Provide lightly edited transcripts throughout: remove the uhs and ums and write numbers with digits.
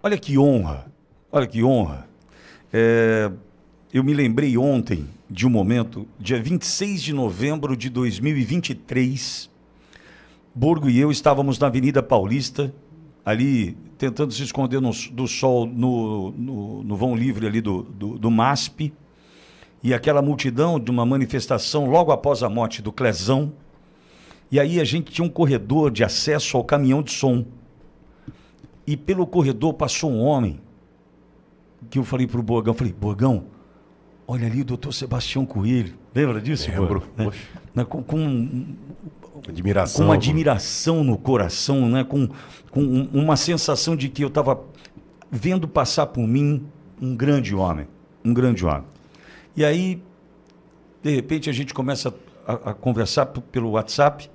Olha que honra, olha que honra. Eu me lembrei ontem de um momento, dia 26 de novembro de 2023, Borgo e eu estávamos na Avenida Paulista, ali tentando se esconder do sol no vão livre ali do MASP, e aquela multidão de uma manifestação logo após a morte do Clezão, e aí a gente tinha um corredor de acesso ao caminhão de som, e pelo corredor passou um homem, que eu falei para o Borgão, Borgão, olha ali o doutor Sebastião Coelho. Lembra disso? Lembro. Com uma admiração no coração, né? com uma sensação de que eu estava vendo passar por mim um grande homem. Um grande homem. E aí, de repente, a gente começa a conversar pelo WhatsApp,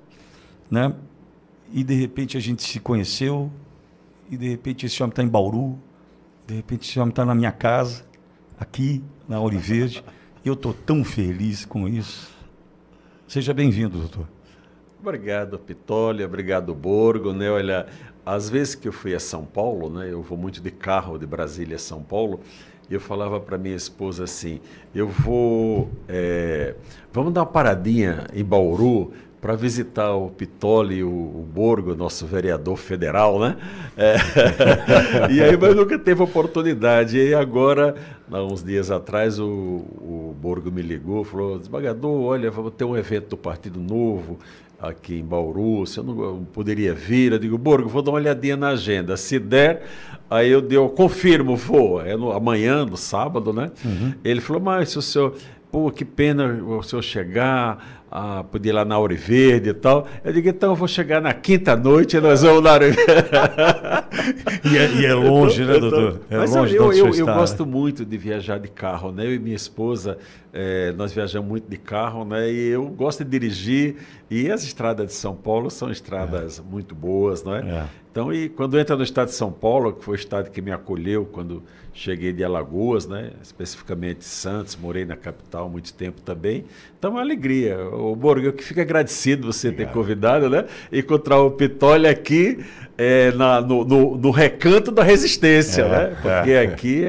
né? E de repente a gente se conheceu, e de repente esse homem está em Bauru, de repente esse homem está na minha casa, aqui na Ouro Verde, e eu estou tão feliz com isso. Seja bem-vindo, doutor. Obrigado, Pitolli, obrigado, Borgo, né? Olha, às vezes que eu fui a São Paulo, né? Eu vou muito de carro de Brasília a São Paulo, e eu falava para minha esposa assim, vamos dar uma paradinha em Bauru para visitar o Pitolli, o Borgo, nosso vereador federal, né? E aí, mas nunca teve oportunidade. E aí agora, há uns dias atrás, o Borgo me ligou, falou, desembargador, olha, vamos ter um evento do Partido Novo aqui em Bauru, você não poderia vir? Eu digo, Borgo, vou dar uma olhadinha na agenda. Se der, aí eu confirmo, vou. Amanhã, no sábado, né? Uhum. Ele falou, mas se o senhor... Pô, que pena o senhor chegar, poder ir lá na Ouro Verde e tal. Eu digo, então eu vou chegar na quinta-noite e nós vamos na Ouro Verde. E é longe, né, doutor? É mas longe eu gosto muito de viajar de carro, né? Eu e minha esposa, nós viajamos muito de carro, né? E eu gosto de dirigir. E as estradas de São Paulo são estradas muito boas, não é? Então, e quando entra no estado de São Paulo, que foi o estado que me acolheu quando cheguei de Alagoas, né? Especificamente Santos, morei na capital há muito tempo também. Então, é uma alegria. O Borgo, eu que fico agradecido você ter convidado, né? Encontrar o Pitolli aqui no recanto da resistência, né? Porque aqui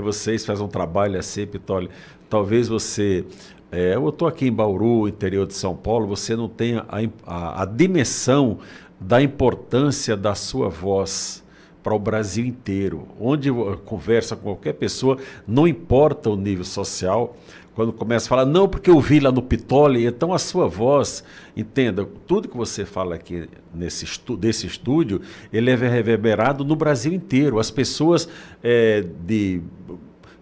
vocês fazem um trabalho assim, Pitolli. Talvez você... eu estou aqui em Bauru, interior de São Paulo, você não tem a dimensão da importância da sua voz para o Brasil inteiro. Onde conversa com qualquer pessoa, não importa o nível social, quando começa a falar, não, porque eu vi lá no Pitolli, então a sua voz, entenda, tudo que você fala aqui desse estúdio, ele é reverberado no Brasil inteiro. As pessoas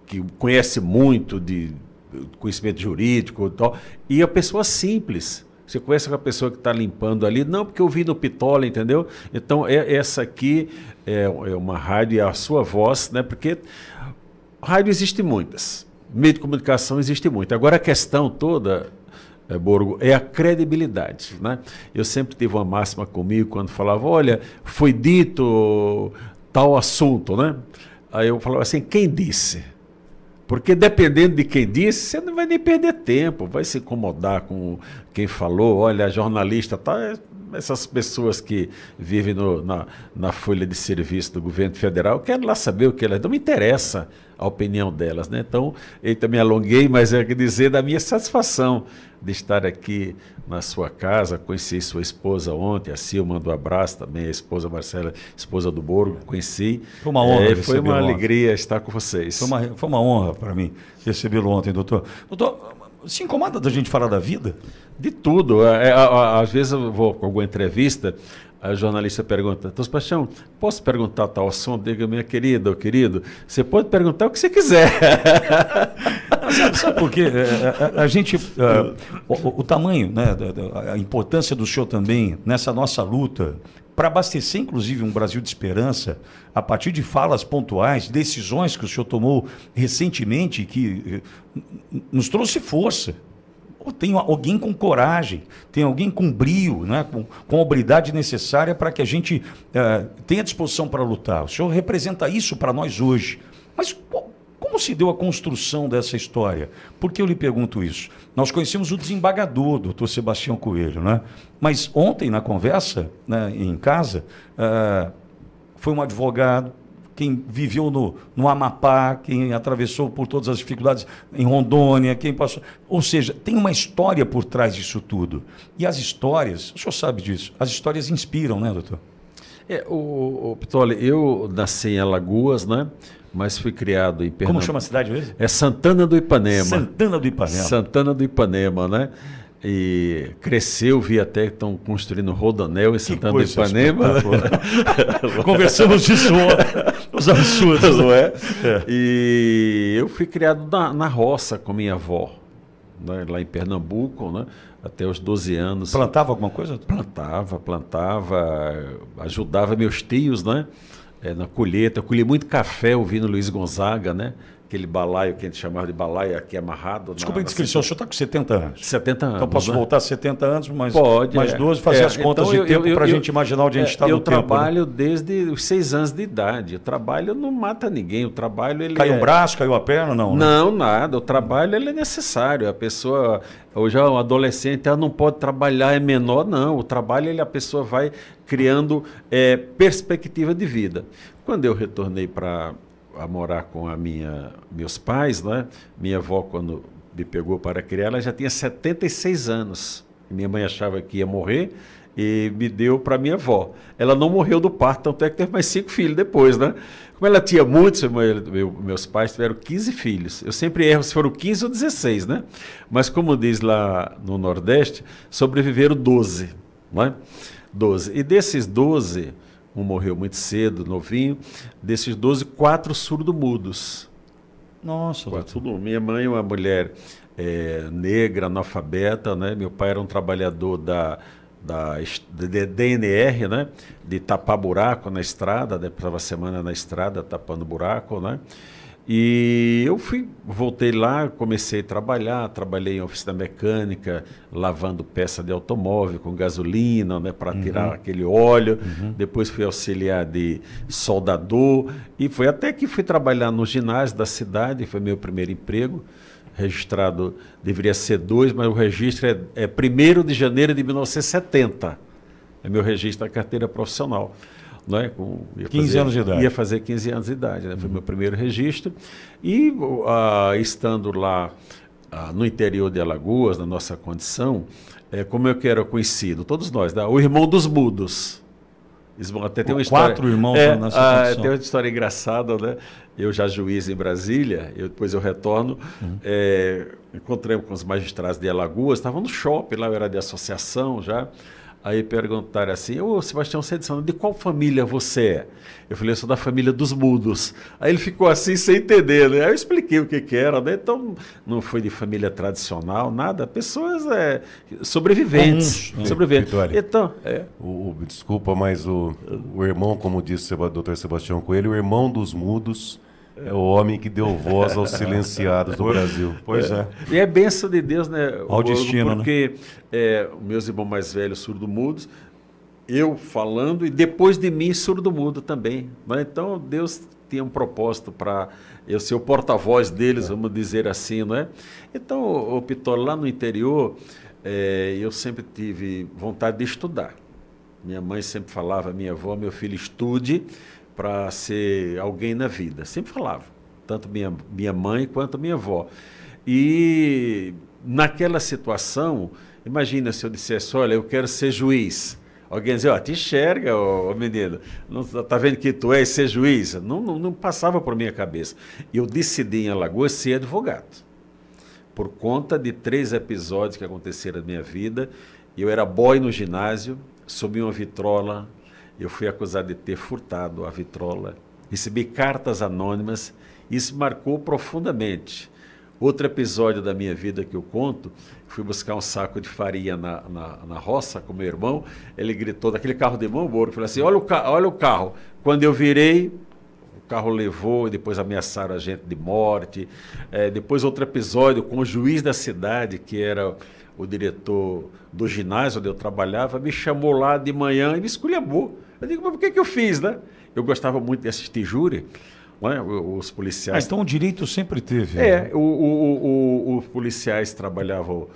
que conhecem muito de conhecimento jurídico e tal, e a pessoa simples. Você conhece a pessoa que está limpando ali? Não, porque eu vi no Pitolli, entendeu? Então, essa aqui é uma rádio, é a sua voz, né? Porque rádio existe muitas, meio de comunicação existe muito. Agora, a questão toda, Borgo, é a credibilidade, né? Eu sempre tive uma máxima comigo quando falava, olha, foi dito tal assunto, né? Aí eu falava assim, quem disse? Porque dependendo de quem disse, você não vai nem perder tempo, vai se incomodar com quem falou, olha, jornalista, tá, essas pessoas que vivem na folha de serviço do governo federal, quero lá saber o que elas... Não me interessa a opinião delas, né? Então, eu também alonguei, mas é dizer da minha satisfação de estar aqui na sua casa, conheci sua esposa ontem, a Sil mandou um abraço também, a esposa Marcela, esposa do Borgo, conheci. Foi uma honra foi uma alegria estar com vocês. Foi uma honra para mim recebê-lo ontem, doutor. Doutor, se incomoda da gente falar da vida? De tudo. Às vezes eu vou com alguma entrevista, a jornalista pergunta, Dr. Sebastião, posso perguntar tal assunto? Diga, minha querida ou querido, você pode perguntar o que você quiser. Sabe por quê? A gente, o tamanho, né, a importância do senhor também nessa nossa luta para abastecer, inclusive, um Brasil de esperança, a partir de falas pontuais, decisões que o senhor tomou recentemente, que nos trouxe força. Tem alguém com coragem, tem alguém com brio, né, com a habilidade necessária para que a gente tenha disposição para lutar. O senhor representa isso para nós hoje. Mas como se deu a construção dessa história? Por que eu lhe pergunto isso? Nós conhecemos o desembargador, doutor Sebastião Coelho, né? Mas ontem, na conversa, né, em casa, foi um advogado quem viveu no Amapá, quem atravessou por todas as dificuldades em Rondônia, quem passou... Ou seja, tem uma história por trás disso tudo. E as histórias, o senhor sabe disso, as histórias inspiram, né, doutor? O Pitoli, eu nasci em Alagoas, né? Mas fui criado em Pernambuco. Como chama a cidade mesmo? É Santana do Ipanema. Santana do Ipanema. Santana do Ipanema, né? E cresceu, vi até que estão construindo rodoanel em Santana do Ipanema. Conversamos disso ontem, os absurdos, não é? E eu fui criado na roça com minha avó, né? Lá em Pernambuco, né? Até os 12 anos. Plantava alguma coisa? Plantava, ajudava meus tios, né? Na colheita. Eu colhi muito café ouvindo Luiz Gonzaga, né? Aquele balaio que a gente chamava de balaio aqui amarrado. Desculpa a indiscrição, o senhor está com 70 anos. 70 anos. Então posso voltar a 70 anos, mas pode, mais 12, fazer as contas então, de tempo para a gente imaginar onde a gente está no tempo. Eu trabalho desde os 6 anos de idade. O trabalho não mata ninguém. O trabalho ele caiu um braço, caiu a perna, não? Não, nada. O trabalho ele é necessário. A pessoa, hoje um adolescente, ela não pode trabalhar, é menor, não. O trabalho, a pessoa vai criando perspectiva de vida. Quando eu retornei a morar com meus pais, né? Minha avó, quando me pegou para criar, ela já tinha 76 anos. Minha mãe achava que ia morrer e me deu para minha avó. Ela não morreu do parto, tanto é que teve mais 5 filhos depois, né? Como ela tinha muitos, meus pais tiveram 15 filhos. Eu sempre erro se foram 15 ou 16, né? Mas como diz lá no Nordeste, sobreviveram 12, né? 12. E desses 12... um morreu muito cedo, novinho. Desses 12, 4 surdo-mudos. Nossa. 4 surdo-mudos. Minha mãe é uma mulher negra, analfabeta, né? Meu pai era um trabalhador da DNR, né? De tapar buraco na estrada, né? Passava a semana na estrada tapando buraco, né? E eu voltei lá, comecei a trabalhar, trabalhei em oficina mecânica, lavando peça de automóvel com gasolina, né, para tirar aquele óleo. Depois fui auxiliar de soldador e foi até que fui trabalhar no ginásio da cidade, foi meu primeiro emprego. Registrado, deveria ser 2, mas o registro é 1º de janeiro de 1970. É meu registro da carteira profissional. Né? 15 anos de idade. Ia fazer 15 anos de idade, né? Foi meu primeiro registro. E estando lá no interior de Alagoas, na nossa condição, como eu que era conhecido, todos nós, né? O irmão dos mudos. Até tem uma história, 4 irmãos nessa condição. Tem uma história engraçada, né? Eu já juiz em Brasília, depois eu retorno, encontrei com os magistrados de Alagoas, estavam no shopping, lá eu era de associação já. Aí perguntaram assim, Sebastião, você é de qual família você é? Eu falei, eu sou da família dos mudos. Aí ele ficou assim sem entender, né? Aí eu expliquei o que era, né? Então, não foi de família tradicional, nada. Pessoas sobreviventes. Sobreviventes. Então, desculpa, mas o irmão, como disse o doutor Sebastião Coelho, o irmão dos mudos é o homem que deu voz aos silenciados do Brasil. Pois é. E é bênção de Deus, né? Ao destino, porque meus irmãos mais velhos, surdo-mudos, eu falando e depois de mim, surdo-mudo também. Né? Então, Deus tinha um propósito para eu ser o porta-voz deles, vamos dizer assim, não é? Então, o Pitoli, lá no interior, eu sempre tive vontade de estudar. Minha mãe sempre falava, minha avó, meu filho, estude para ser alguém na vida. Sempre falava, tanto minha mãe quanto minha avó. E naquela situação, imagina se eu dissesse, olha, eu quero ser juiz. Alguém dizia, te enxerga, menino, não está vendo que tu és ser juiz? Não passava por minha cabeça. E eu decidi em Alagoas ser advogado. Por conta de 3 episódios que aconteceram na minha vida. Eu era boy no ginásio, subi uma vitrola, eu fui acusado de ter furtado a vitrola, recebi cartas anônimas, isso marcou profundamente. Outro episódio da minha vida que eu conto, fui buscar um saco de farinha na roça com meu irmão, ele gritou daquele carro de mão, falou assim, olha o carro. Quando eu virei, o carro levou e depois ameaçaram a gente de morte. Depois outro episódio com o juiz da cidade, que era o diretor do ginásio onde eu trabalhava, me chamou lá de manhã e me esculhambou. Eu digo, mas por que eu fiz, né? Eu gostava muito de assistir júri, né? Os policiais... então o direito sempre teve. Os policiais trabalhavam...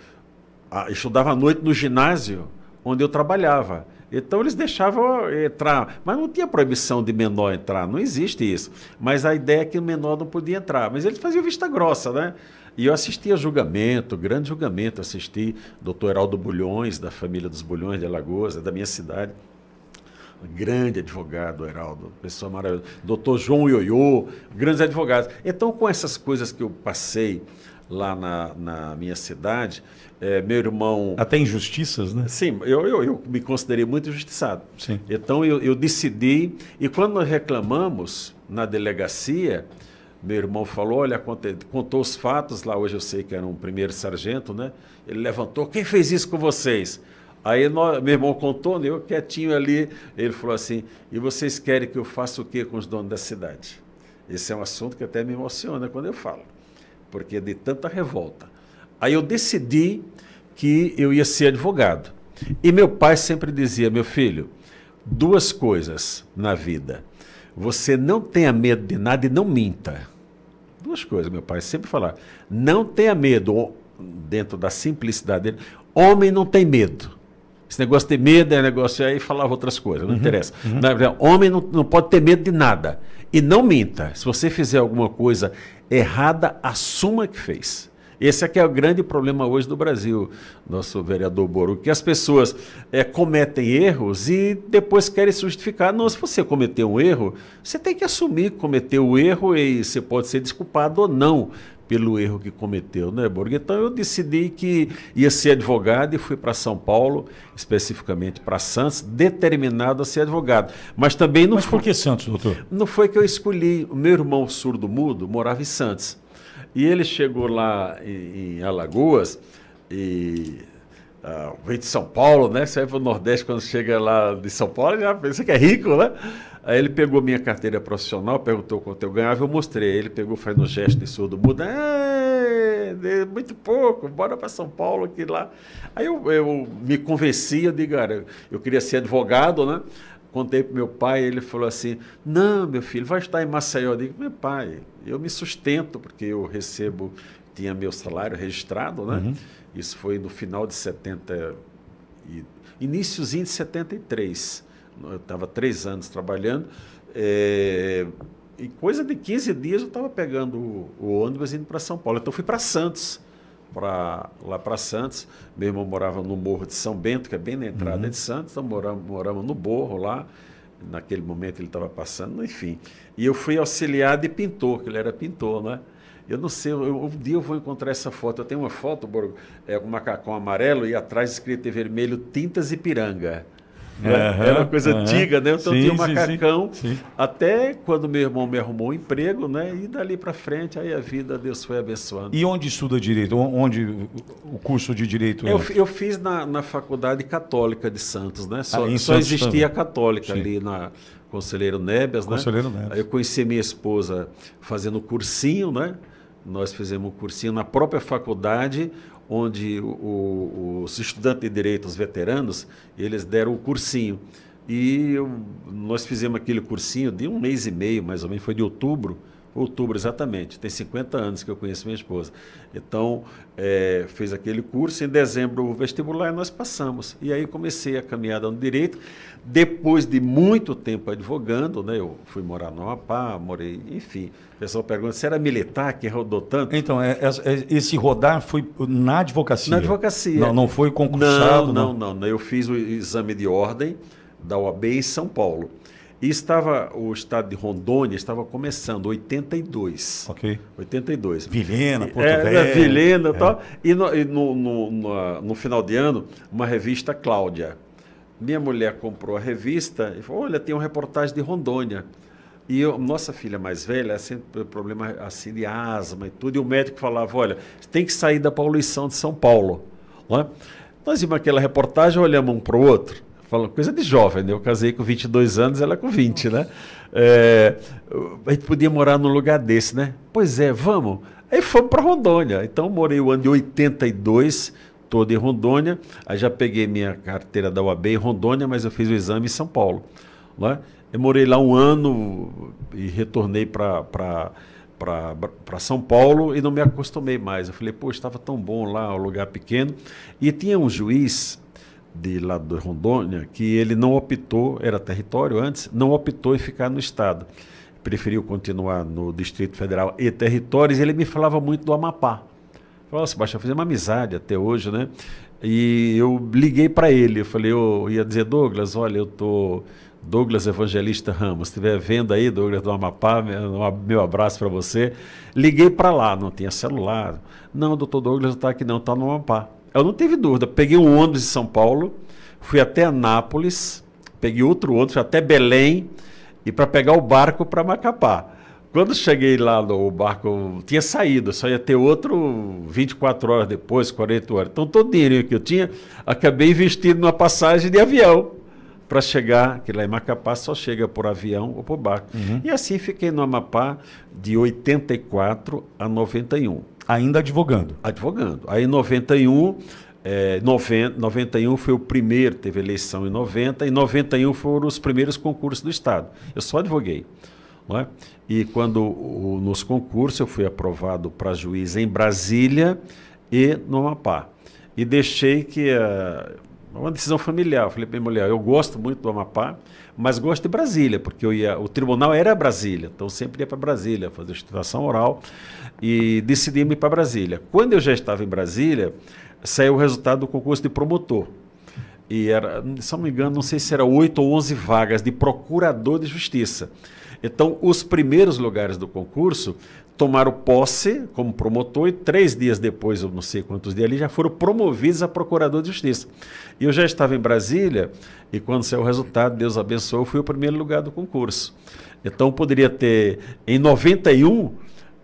estudavam à noite no ginásio onde eu trabalhava. Então eles deixavam entrar, mas não tinha proibição de menor entrar, não existe isso. Mas a ideia é que o menor não podia entrar, mas eles faziam vista grossa, né? E eu assistia julgamento, grande julgamento, assisti doutor Heraldo Bulhões, da família dos Bulhões de Alagoas, da minha cidade. Grande advogado, Heraldo, pessoa maravilhosa. Doutor João Ioiô, grandes advogados. Então, com essas coisas que eu passei lá na minha cidade, meu irmão... Até injustiças, né? Sim, eu me considerei muito injustiçado. Sim. Então, eu decidi, e quando nós reclamamos na delegacia, meu irmão falou, olha, contou os fatos, lá hoje eu sei que era um primeiro sargento, né? Ele levantou, quem fez isso com vocês? Aí meu irmão contou, né, eu quietinho ali, ele falou assim, e vocês querem que eu faça o quê com os donos da cidade? Esse é um assunto que até me emociona quando eu falo, porque é de tanta revolta. Aí eu decidi que eu ia ser advogado. E meu pai sempre dizia, meu filho, duas coisas na vida, você não tenha medo de nada e não minta. Duas coisas, meu pai sempre falava, não tenha medo, dentro da simplicidade dele, homem não tem medo. Esse negócio de medo é negócio aí, falava outras coisas, não interessa. Homem não pode ter medo de nada. E não minta. Se você fizer alguma coisa errada, assuma que fez. Esse aqui é o grande problema hoje do Brasil, nosso vereador Boru, que as pessoas cometem erros e depois querem se justificar. Não, se você cometeu um erro, você tem que assumir que cometeu o erro e você pode ser desculpado ou não pelo erro que cometeu, né, Borg? Então eu decidi que ia ser advogado e fui para São Paulo, especificamente para Santos, determinado a ser advogado. Mas também não... Mas por que Santos, doutor? Não foi que eu escolhi. O meu irmão surdo-mudo morava em Santos. E ele chegou lá em Alagoas e veio de São Paulo, né? Você vai para o Nordeste, quando chega lá de São Paulo, já pensa que é rico, né? Aí ele pegou minha carteira profissional, perguntou quanto eu ganhava, eu mostrei. Ele pegou, faz no gesto de surdo-mudo, muito pouco, bora para São Paulo, aqui lá. Aí eu me convenci, eu digo, cara, eu queria ser advogado, né? Contei para meu pai, ele falou assim, não, meu filho, vai estar em Maceió. Eu digo, meu pai, eu me sustento, porque eu recebo, tinha meu salário registrado, né? Uhum. Isso foi no final de 70, iníciozinho de 73. Eu estava 3 anos trabalhando, e coisa de 15 dias eu estava pegando o ônibus indo para São Paulo. Então eu fui para Santos, lá para Santos. Meu irmão morava no Morro de São Bento, que é bem na entrada de Santos, então moramos no Morro lá. Naquele momento ele estava passando, enfim. E eu fui auxiliar de pintor, que ele era pintor, né? Eu não sei, um dia eu vou encontrar essa foto. Eu tenho uma foto, com um macacão amarelo e atrás escrito em vermelho, Tintas Ipiranga. Era uma coisa antiga, né? Então tinha um macacão, até quando meu irmão me arrumou um emprego, né? E dali para frente, aí a vida, Deus foi abençoando. E onde estuda Direito? Onde o curso de Direito é? Eu fiz na Faculdade Católica de Santos, né? Só existia a Católica ali na Conselheiro Nébias, né? Conselheiro Nébias. Aí eu conheci minha esposa fazendo cursinho, né? Nós fizemos um cursinho na própria faculdade, onde os estudantes de Direito, os veteranos, eles deram o cursinho. E nós fizemos aquele cursinho de 1 mês e meio, mais ou menos, foi de outubro exatamente, tem 50 anos que eu conheço minha esposa. Então, fez aquele curso, em dezembro o vestibular e nós passamos. E aí comecei a caminhada no Direito. Depois de muito tempo advogando, né, eu fui morar no Amapá, morei, enfim. O pessoal pergunta, você era militar que rodou tanto? Então, esse rodar foi na advocacia? Na advocacia. Não foi concursado? Não. Eu fiz o exame de ordem da OAB em São Paulo. E o estado de Rondônia estava começando, 82. Ok. 82. Vilhena, Porto Velho. Vilhena e tal. E no final de ano, uma revista Cláudia. Minha mulher comprou a revista e falou, olha, tem uma reportagem de Rondônia. E nossa filha mais velha, sempre problema assim de asma e tudo. E o médico falava, olha, você tem que sair da poluição de São Paulo. Não é? Nós vimos aquela reportagem, olhamos um para o outro. Falando coisa de jovem, né? Eu casei com 22 anos, ela com 20, né? A gente podia morar num lugar desse, né? Pois é, vamos. Aí fomos para Rondônia. Então, morei o ano de 82, todo em Rondônia. Aí já peguei minha carteira da UAB em Rondônia, mas eu fiz o exame em São Paulo. Né? Eu morei lá 1 ano e retornei para São Paulo e não me acostumei mais. Eu falei, poxa, estava tão bom lá, um lugar pequeno. E tinha um juiz de lá de Rondônia, que ele não optou, era território antes, não optou em ficar no Estado. Preferiu continuar no Distrito Federal e territórios, e ele me falava muito do Amapá. Falou, Sebastião, fizemos uma amizade até hoje, né? E eu liguei para ele, eu falei, eu ia dizer, Douglas, olha, eu tô Douglas Evangelista Ramos, se estiver vendo aí, Douglas do Amapá, meu abraço para você. Liguei para lá, não tinha celular. Não, doutor Douglas não está aqui não, está no Amapá. Eu não tive dúvida, peguei um ônibus de São Paulo, fui até Anápolis, peguei outro ônibus, fui até Belém, e para pegar o barco para Macapá. Quando cheguei lá, o barco tinha saído, só ia ter outro 24 horas depois, 40 horas. Então, todo o dinheiro que eu tinha, acabei investindo numa passagem de avião para chegar, que lá em Macapá só chega por avião ou por barco. E assim fiquei no Amapá de 84 a 91. Ainda advogando? Advogando. Aí em 91... 91 foi o primeiro, teve eleição em 90, e 91 foram os primeiros concursos do Estado. Eu só advoguei. Não é? E quando nos concursos eu fui aprovado para juiz em Brasília e no Amapá. E deixei que uma decisão familiar. Eu falei para minha mulher, eu gosto muito do Amapá, mas gosto de Brasília, porque o tribunal era Brasília, então eu sempre ia para Brasília fazer instituição oral e decidi ir para Brasília. Quando eu já estava em Brasília, saiu o resultado do concurso de promotor. E era, se não me engano, não sei se era 8 ou 11 vagas de procurador de justiça. Então, os primeiros lugares do concurso tomaram posse como promotor e 3 dias depois, eu não sei quantos dias ali, já foram promovidos a procurador de justiça. E eu já estava em Brasília e quando saiu o resultado, Deus abençoou, eu fui o primeiro lugar do concurso. Então, eu poderia ter, em 91,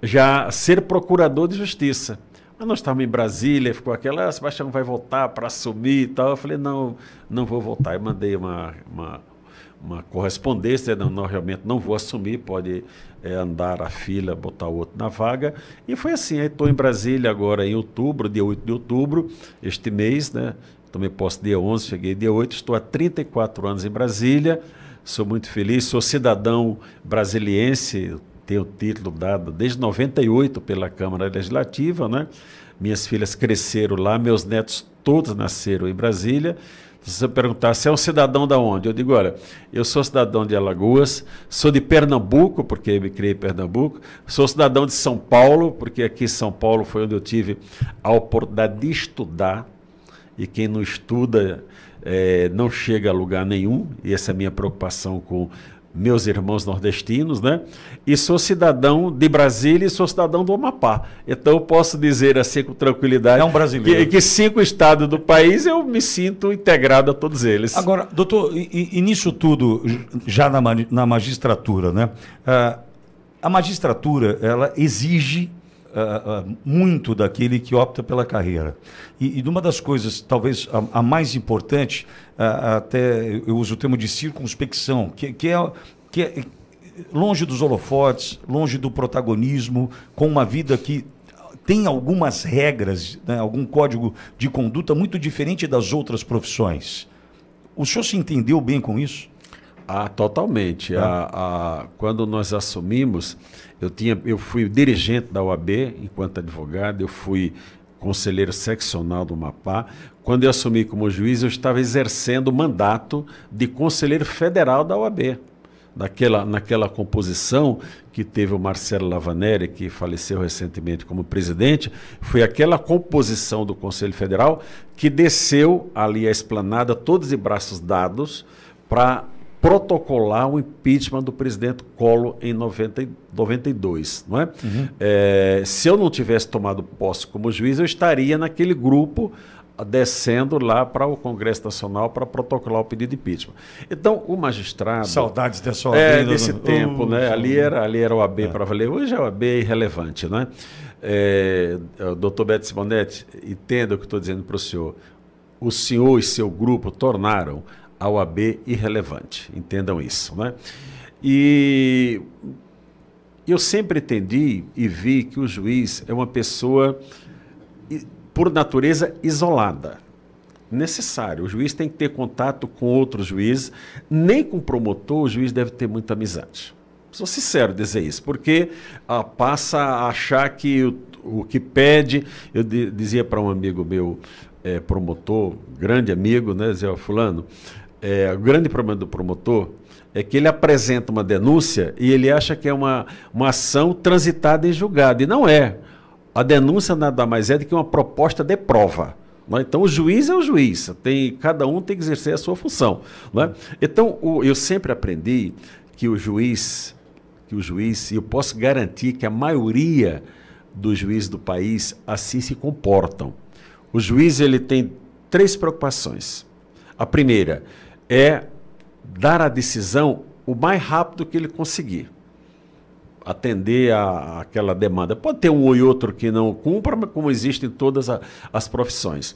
já ser procurador de justiça. Mas nós estávamos em Brasília, ficou aquela, Sebastião vai voltar para assumir e tal. Eu falei, não vou voltar. Eu mandei uma correspondência, não, realmente não vou assumir, pode andar a fila, botar o outro na vaga. E foi assim, estou em Brasília agora em outubro, dia 8 de outubro, este mês, né? Tomei posse dia 11, cheguei dia 8, estou há 34 anos em Brasília, sou muito feliz, sou cidadão brasiliense, tenho o título dado desde 98 pela Câmara Legislativa, né? Minhas filhas cresceram lá, meus netos todos nasceram em Brasília. Se você perguntar se é um cidadão da onde, eu digo, olha, eu sou cidadão de Alagoas, sou de Pernambuco, porque me criei em Pernambuco, sou cidadão de São Paulo, porque aqui em São Paulo foi onde eu tive a oportunidade de estudar, e quem não estuda não chega a lugar nenhum, e essa é a minha preocupação com meus irmãos nordestinos, né? E sou cidadão de Brasília e sou cidadão do Amapá. Então eu posso dizer assim com tranquilidade um brasileiro. que 5 estados do país eu me sinto integrado a todos eles. Agora, doutor, e nisso tudo, já na magistratura, né? A magistratura, ela exige muito daquele que opta pela carreira. E uma das coisas, talvez a mais importante, até eu uso o termo de circunspecção, que é longe dos holofotes, longe do protagonismo, com uma vida que tem algumas regras, né, algum código de conduta muito diferente das outras profissões. O senhor se entendeu bem com isso? Totalmente. Quando nós assumimos, eu fui dirigente da OAB enquanto advogado, eu fui conselheiro seccional do Amapá. Quando eu assumi como juiz, eu estava exercendo o mandato de conselheiro federal da OAB. Naquela composição que teve o Marcelo Lavaneri, que faleceu recentemente como presidente, foi aquela composição do Conselho Federal que desceu ali a esplanada, todos de braços dados, para protocolar o impeachment do presidente Collor em 92. Não é? Se eu não tivesse tomado posse como juiz, eu estaria naquele grupo descendo lá para o Congresso Nacional para protocolar o pedido de impeachment. Então, o magistrado... Saudades dessa OAB. Desse tempo, né? Ali era o OAB para valer. Hoje a OAB é irrelevante, né? Doutor Beto Simonetti, entenda o que estou dizendo para o senhor. O senhor e seu grupo tornaram a OAB irrelevante. Entendam isso, né? E eu sempre entendi e vi que o juiz é uma pessoa, por natureza, isolada. Necessário. O juiz tem que ter contato com outros juízes. Nem com o promotor o juiz deve ter muita amizade. Sou sincero dizer isso, porque passa a achar que o que pede... Eu dizia para um amigo meu, promotor, grande amigo, né, dizia, fulano, o grande problema do promotor é que ele apresenta uma denúncia e ele acha que é uma ação transitada em julgado, e não é. A denúncia nada mais é do que uma proposta de prova. Não é? Então, o juiz é o juiz, cada um tem que exercer a sua função. Não é? Então, eu sempre aprendi que o juiz, e eu posso garantir que a maioria dos juízes do país assim se comportam. O juiz ele tem 3 preocupações. A primeira é dar a decisão o mais rápido que ele conseguir. Atender àquela demanda. Pode ter um ou outro que não cumpra, mas como existe em todas as profissões.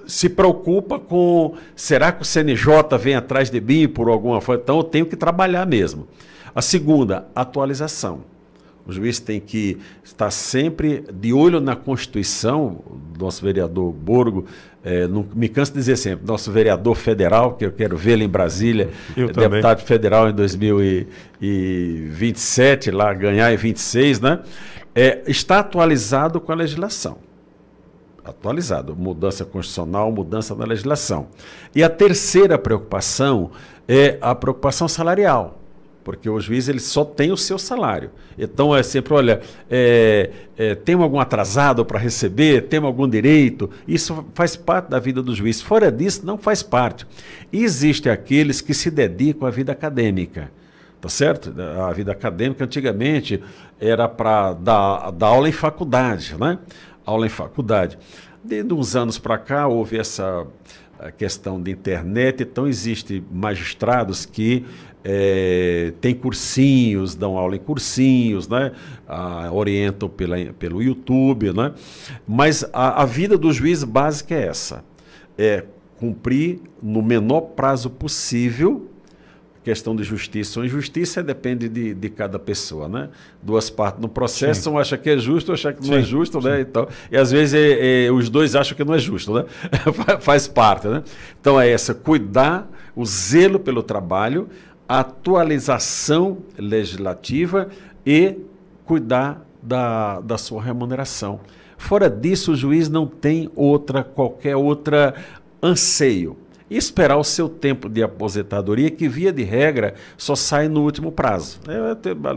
Se preocupa com, será que o CNJ vem atrás de mim por alguma forma? Então eu tenho que trabalhar mesmo. A segunda, atualização. O juiz tem que estar sempre de olho na Constituição. Nosso vereador Borgo, não me canso de dizer sempre, nosso vereador federal, que eu quero vê-lo em Brasília, deputado federal em 2027, lá ganhar em 26, né? Está atualizado com a legislação. Atualizado, mudança constitucional, mudança na legislação. E a terceira preocupação é a preocupação salarial. Porque o juiz ele só tem o seu salário. Então é sempre, olha, tem algum atrasado para receber? Tem algum direito? Isso faz parte da vida do juiz. Fora disso, não faz parte. E existem aqueles que se dedicam à vida acadêmica. Tá certo? A vida acadêmica antigamente era para dar aula em faculdade, né? Aula em faculdade. De uns anos para cá houve essa questão de internet, então existem magistrados que tem cursinhos, dão aula em cursinhos, né? Orientam pelo YouTube, né? Mas a vida do juiz básica é essa, cumprir no menor prazo possível questão de justiça ou injustiça depende de cada pessoa, né? Duas partes no processo, um acha que é justo, acha que não é justo, né? Então, e às vezes os dois acham que não é justo, né? Faz parte, né? Então cuidar, o zelo pelo trabalho, a atualização legislativa e cuidar da sua remuneração. Fora disso, o juiz não tem qualquer outra anseio. E esperar o seu tempo de aposentadoria, que via de regra só sai no último prazo.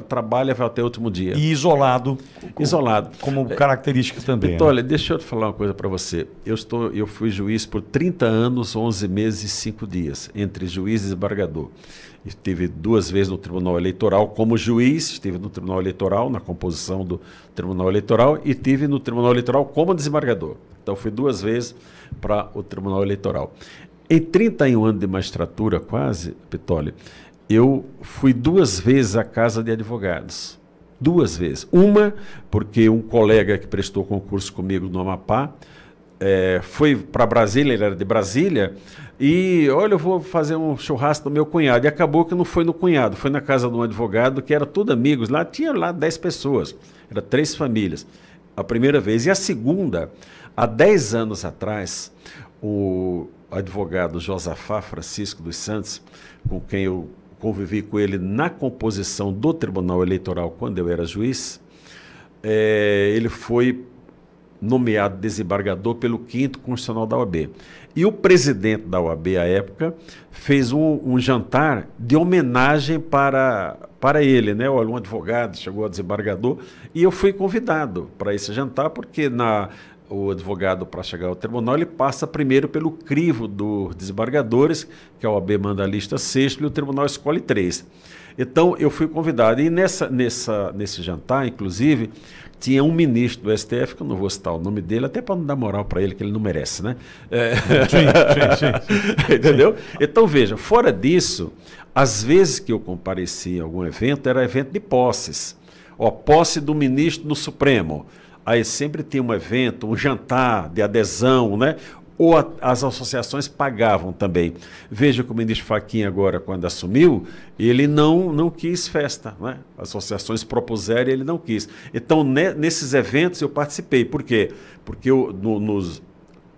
Trabalha até o último dia. E isolado. Isolado. Como característica também. Então, olha, deixa eu te falar uma coisa para você. Eu fui juiz por 30 anos, 11 meses e 5 dias, entre juiz e desembargador. Estive 2 vezes no Tribunal Eleitoral como juiz, estive no Tribunal Eleitoral, na composição do Tribunal Eleitoral, e estive no Tribunal Eleitoral como desembargador. Então, fui 2 vezes para o Tribunal Eleitoral. Em 31 anos de magistratura, quase, Pitoli, eu fui 2 vezes à Casa de Advogados. 2 vezes. Uma, porque um colega que prestou concurso comigo no Amapá foi para Brasília, ele era de Brasília, e, olha, eu vou fazer um churrasco do meu cunhado. E acabou que não foi no cunhado, foi na casa de um advogado, que era tudo amigos. Lá tinha 10 pessoas, era 3 famílias. A primeira vez. E a segunda, há 10 anos atrás, o advogado Josafá Francisco dos Santos, com quem eu convivi com ele na composição do Tribunal Eleitoral quando eu era juiz, ele foi nomeado desembargador pelo 5º Constitucional da OAB. E o presidente da OAB, à época, fez um jantar de homenagem para ele, né? Um advogado chegou a desembargador, e eu fui convidado para esse jantar, porque o advogado, para chegar ao tribunal, ele passa primeiro pelo crivo dos desembargadores, que a OAB manda a lista 6ª, e o tribunal escolhe 3. Então, eu fui convidado. E nesse jantar, inclusive, tinha um ministro do STF, que eu não vou citar o nome dele, até para não dar moral para ele, que ele não merece, né? Sim. Entendeu? Então, veja, fora disso, às vezes que eu compareci em algum evento, era evento de posses. Posse do ministro do Supremo. Aí sempre tinha um evento, um jantar de adesão, né? Ou as associações pagavam também. Veja que o ministro Fachin agora, quando assumiu, ele não quis festa, né? As associações propuseram e ele não quis. Então, nesses eventos eu participei. Por quê? Porque nos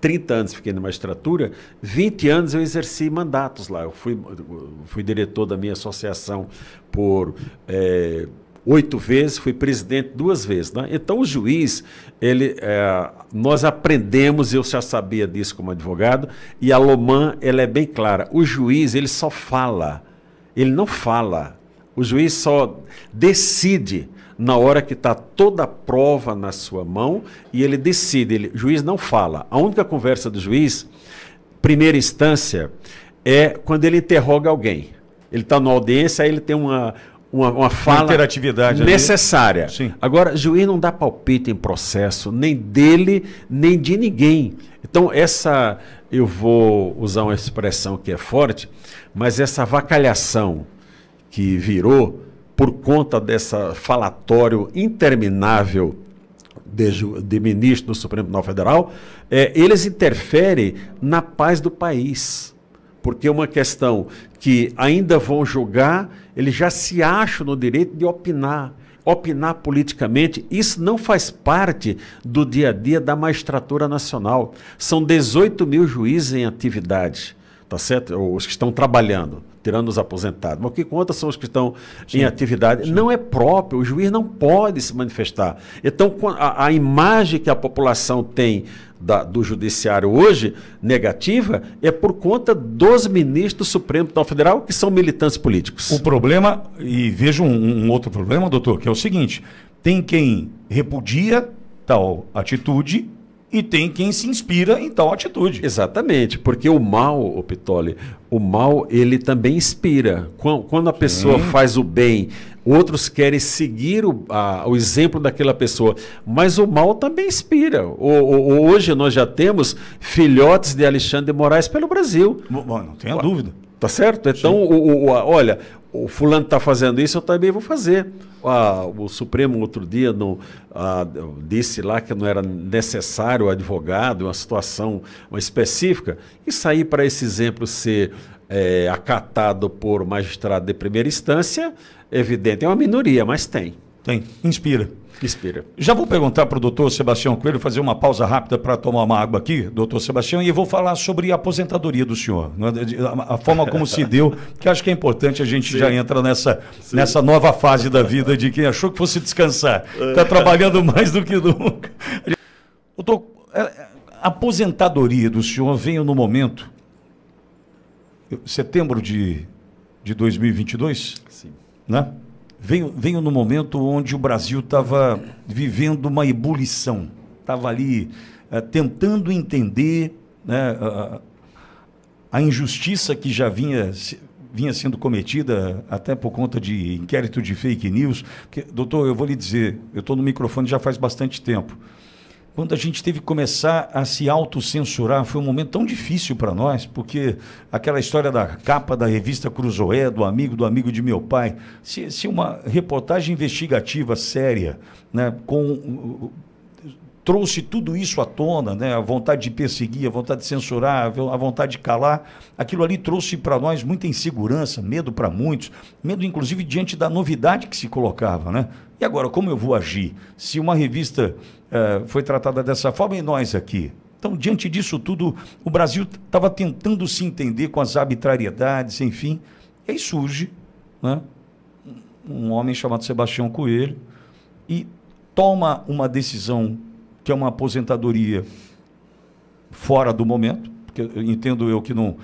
30 anos fiquei na magistratura, 20 anos eu exerci mandatos lá. Eu fui diretor da minha associação por 8 vezes, fui presidente 2 vezes. Né? Então, o juiz, nós aprendemos, eu já sabia disso como advogado, e a Loman, ela é bem clara. O juiz, ele só fala, ele não fala. O juiz só decide na hora que está toda a prova na sua mão e ele decide. O juiz não fala. A única conversa do juiz, primeira instância, é quando ele interroga alguém. Ele está na audiência, aí ele tem uma fala interatividade necessária. Sim. Agora, juiz não dá palpite em processo, nem dele, nem de ninguém. Então, eu vou usar uma expressão que é forte, mas essa avacalhação que virou por conta dessa falatório interminável de ministro do Supremo Tribunal Federal, eles interferem na paz do país. Porque é uma questão que ainda vão julgar, eles já se acham no direito de opinar politicamente. Isso não faz parte do dia a dia da magistratura nacional. São 18 mil juízes em atividade, tá certo? Os que estão trabalhando, tirando os aposentados. Mas o que conta são os que estão em atividade. Sim. Não é próprio, o juiz não pode se manifestar. Então, a imagem que a população tem do judiciário hoje, negativa, é por conta dos ministros do Supremo Tribunal Federal, que são militantes políticos. O problema, e vejo um outro problema, doutor, que é o seguinte: tem quem repudia tal atitude e tem quem se inspira em tal atitude. Exatamente, porque o mal, Pittoli, o mal, ele também inspira. Quando a pessoa faz o bem, outros querem seguir o exemplo daquela pessoa, mas o mal também inspira. Hoje nós já temos filhotes de Alexandre de Moraes pelo Brasil. Bom, não tenha dúvida. Tá certo? Então, olha, o fulano está fazendo isso, eu também vou fazer. O Supremo, outro dia, disse lá que não era necessário o advogado, uma situação específica, e sair para esse exemplo ser acatado por magistrado de primeira instância, evidente, é uma minoria, mas tem. Tem, inspira. Inspira. Já vou perguntar para o doutor Sebastião Coelho, fazer uma pausa rápida para tomar uma água aqui, doutor Sebastião, e eu vou falar sobre a aposentadoria do senhor, a forma como se deu, que acho que é importante, a gente já entra nessa nova fase da vida de quem achou que fosse descansar, está trabalhando mais do que nunca. Doutor, a aposentadoria do senhor veio no momento, setembro de 2022? Sim. Né? Veio no momento onde o Brasil estava vivendo uma ebulição, estava ali tentando entender, né, a injustiça que já vinha sendo cometida, até por conta de inquérito de fake news. Porque, doutor, eu vou lhe dizer, eu estou no microfone já faz bastante tempo. Quando a gente teve que começar a se autocensurar, foi um momento tão difícil para nós, porque aquela história da capa da revista Cruzoé, do amigo de meu pai, se uma reportagem investigativa séria, né, trouxe tudo isso à tona, né, a vontade de perseguir, a vontade de censurar, a vontade de calar, aquilo ali trouxe para nós muita insegurança, medo para muitos, medo inclusive diante da novidade que se colocava, né? E agora, como eu vou agir? Se uma revista foi tratada dessa forma e nós aqui? Então, diante disso tudo, o Brasil estava tentando se entender com as arbitrariedades, enfim. E aí surge, né, um homem chamado Sebastião Coelho e toma uma decisão que é uma aposentadoria fora do momento, porque entendo eu que não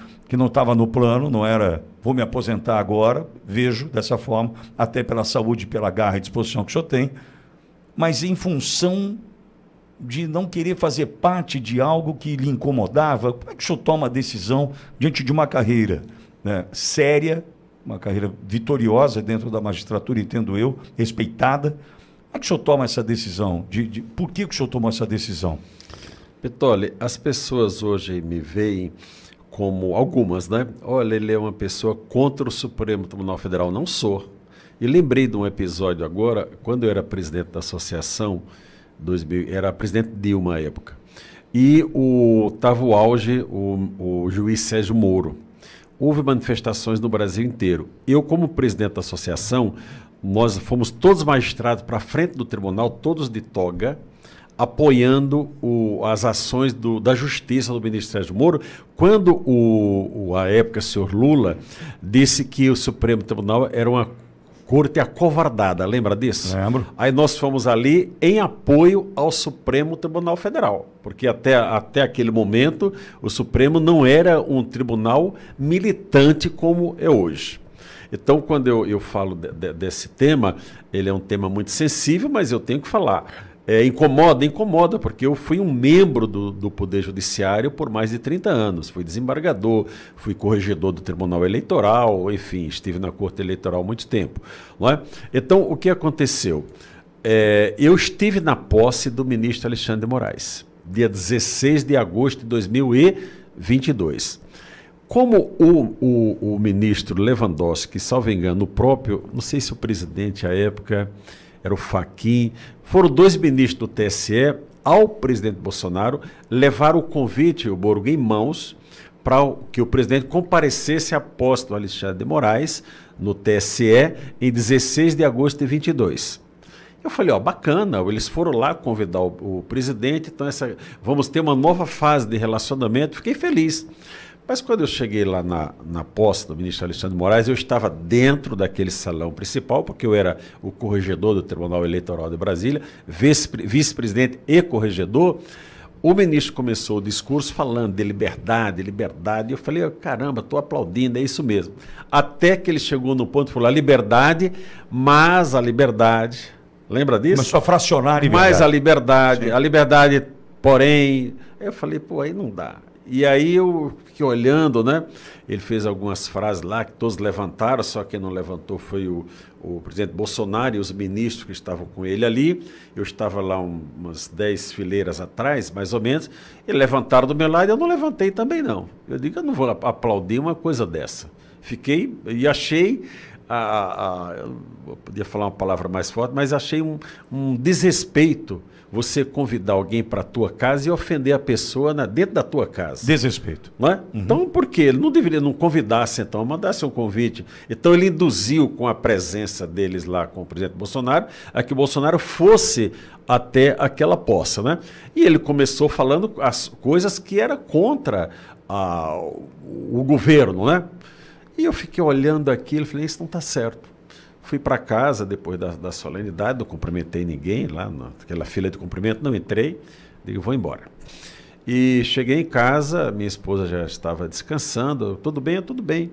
estava no plano, não era vou me aposentar agora, vejo dessa forma, até pela saúde, pela garra e disposição que o senhor tem, mas em função de não querer fazer parte de algo que lhe incomodava. Como é que o senhor toma a decisão diante de uma carreira, né, séria, uma carreira vitoriosa dentro da magistratura, entendo eu, respeitada? Como é que o senhor toma essa decisão? Por que o senhor tomou essa decisão? Pittoli, as pessoas hoje me veem como algumas, né? Olha, ele é uma pessoa contra o Supremo Tribunal Federal. Não sou. E lembrei de um episódio agora, quando eu era presidente da associação, era presidente Dilma à época, e estava o auge, o juiz Sérgio Moro. Houve manifestações no Brasil inteiro. Eu, como presidente da associação, nós fomos todos magistrados para a frente do tribunal, todos de toga, apoiando as ações da justiça do ministro Sérgio Moro, quando à época, o senhor Lula disse que o Supremo Tribunal era corte acovardada, lembra disso? Lembro. Aí nós fomos ali em apoio ao Supremo Tribunal Federal, porque até aquele momento o Supremo não era um tribunal militante como é hoje. Então, quando eu falo desse tema, ele é um tema muito sensível, mas eu tenho que falar. Incomoda, porque eu fui um membro do Poder Judiciário por mais de 30 anos. Fui desembargador, fui corregedor do Tribunal Eleitoral, enfim, estive na Corte Eleitoral há muito tempo. Não é? Então, o que aconteceu? Eu estive na posse do ministro Alexandre de Moraes, dia 16 de agosto de 2022. Como o ministro Lewandowski, salvo engano, o próprio, não sei se o presidente à época era o Fachin, foram 2 ministros do TSE ao presidente Bolsonaro levar o convite, o Borgo, em mãos, para que o presidente comparecesse à posse do Alexandre de Moraes no TSE em 16 de agosto de 22. Eu falei, bacana, eles foram lá convidar o presidente, então vamos ter uma nova fase de relacionamento, fiquei feliz. Mas quando eu cheguei lá na posse do ministro Alexandre de Moraes, eu estava dentro daquele salão principal, porque eu era o corregedor do Tribunal Eleitoral de Brasília, vice-presidente e corregedor. O ministro começou o discurso falando de liberdade, liberdade. Eu falei, caramba, estou aplaudindo, é isso mesmo. Até que ele chegou no ponto e falou, a liberdade, mas a liberdade... Lembra disso? Começou a fracionar a liberdade. Mas Sim. a liberdade, porém... Eu falei, aí não dá. E aí eu fiquei olhando, né? Ele fez algumas frases lá que todos levantaram, só quem não levantou foi o presidente Bolsonaro e os ministros que estavam com ele ali. Eu estava lá umas 10 fileiras atrás, mais ou menos, e levantaram do meu lado e eu não levantei também não. Eu digo, eu não vou aplaudir uma coisa dessa. Fiquei e achei, eu podia falar uma palavra mais forte, mas achei um desrespeito você convidar alguém para a tua casa e ofender a pessoa dentro da tua casa. Desrespeito. Não é? Uhum. Então, por quê? Ele não deveria, não convidasse, então, mandasse um convite. Então, ele induziu com a presença deles lá com o presidente Bolsonaro, a que o Bolsonaro fosse até aquela posse, né? E ele começou falando as coisas que eram contra o governo, né? E eu fiquei olhando aquilo e falei, isso não está certo. Fui para casa depois da solenidade, não cumprimentei ninguém lá, naquela fila de cumprimento, não entrei, digo, vou embora. E cheguei em casa, minha esposa já estava descansando, tudo bem,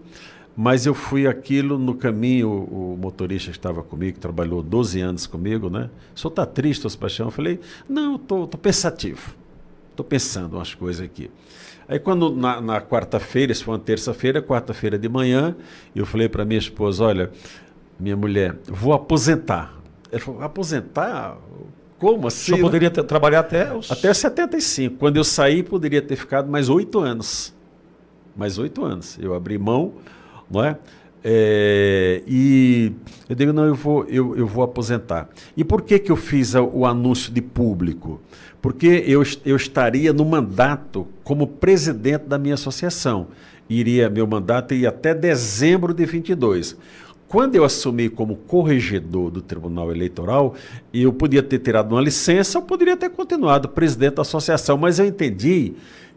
mas eu fui aquilo no caminho, o motorista estava comigo, trabalhou 12 anos comigo, né? O senhor está triste, Sebastião? Eu falei, não, estou pensativo, estou pensando umas coisas aqui. Aí quando na quarta-feira, isso foi uma terça-feira, quarta-feira de manhã, eu falei para minha esposa, olha, minha mulher, vou aposentar. Ela falou, aposentar? Como assim? Só poderia trabalhar até os... Até 75. Quando eu saí, poderia ter ficado mais 8 anos. Mais 8 anos. Eu abri mão, não é? E eu digo, não, eu vou aposentar. E por que eu fiz o anúncio de público? Porque eu estaria no mandato como presidente da minha associação. Meu mandato ia até dezembro de 22. Quando eu assumi como corregedor do Tribunal Eleitoral, eu podia ter tirado uma licença, eu poderia ter continuado presidente da associação, mas eu entendi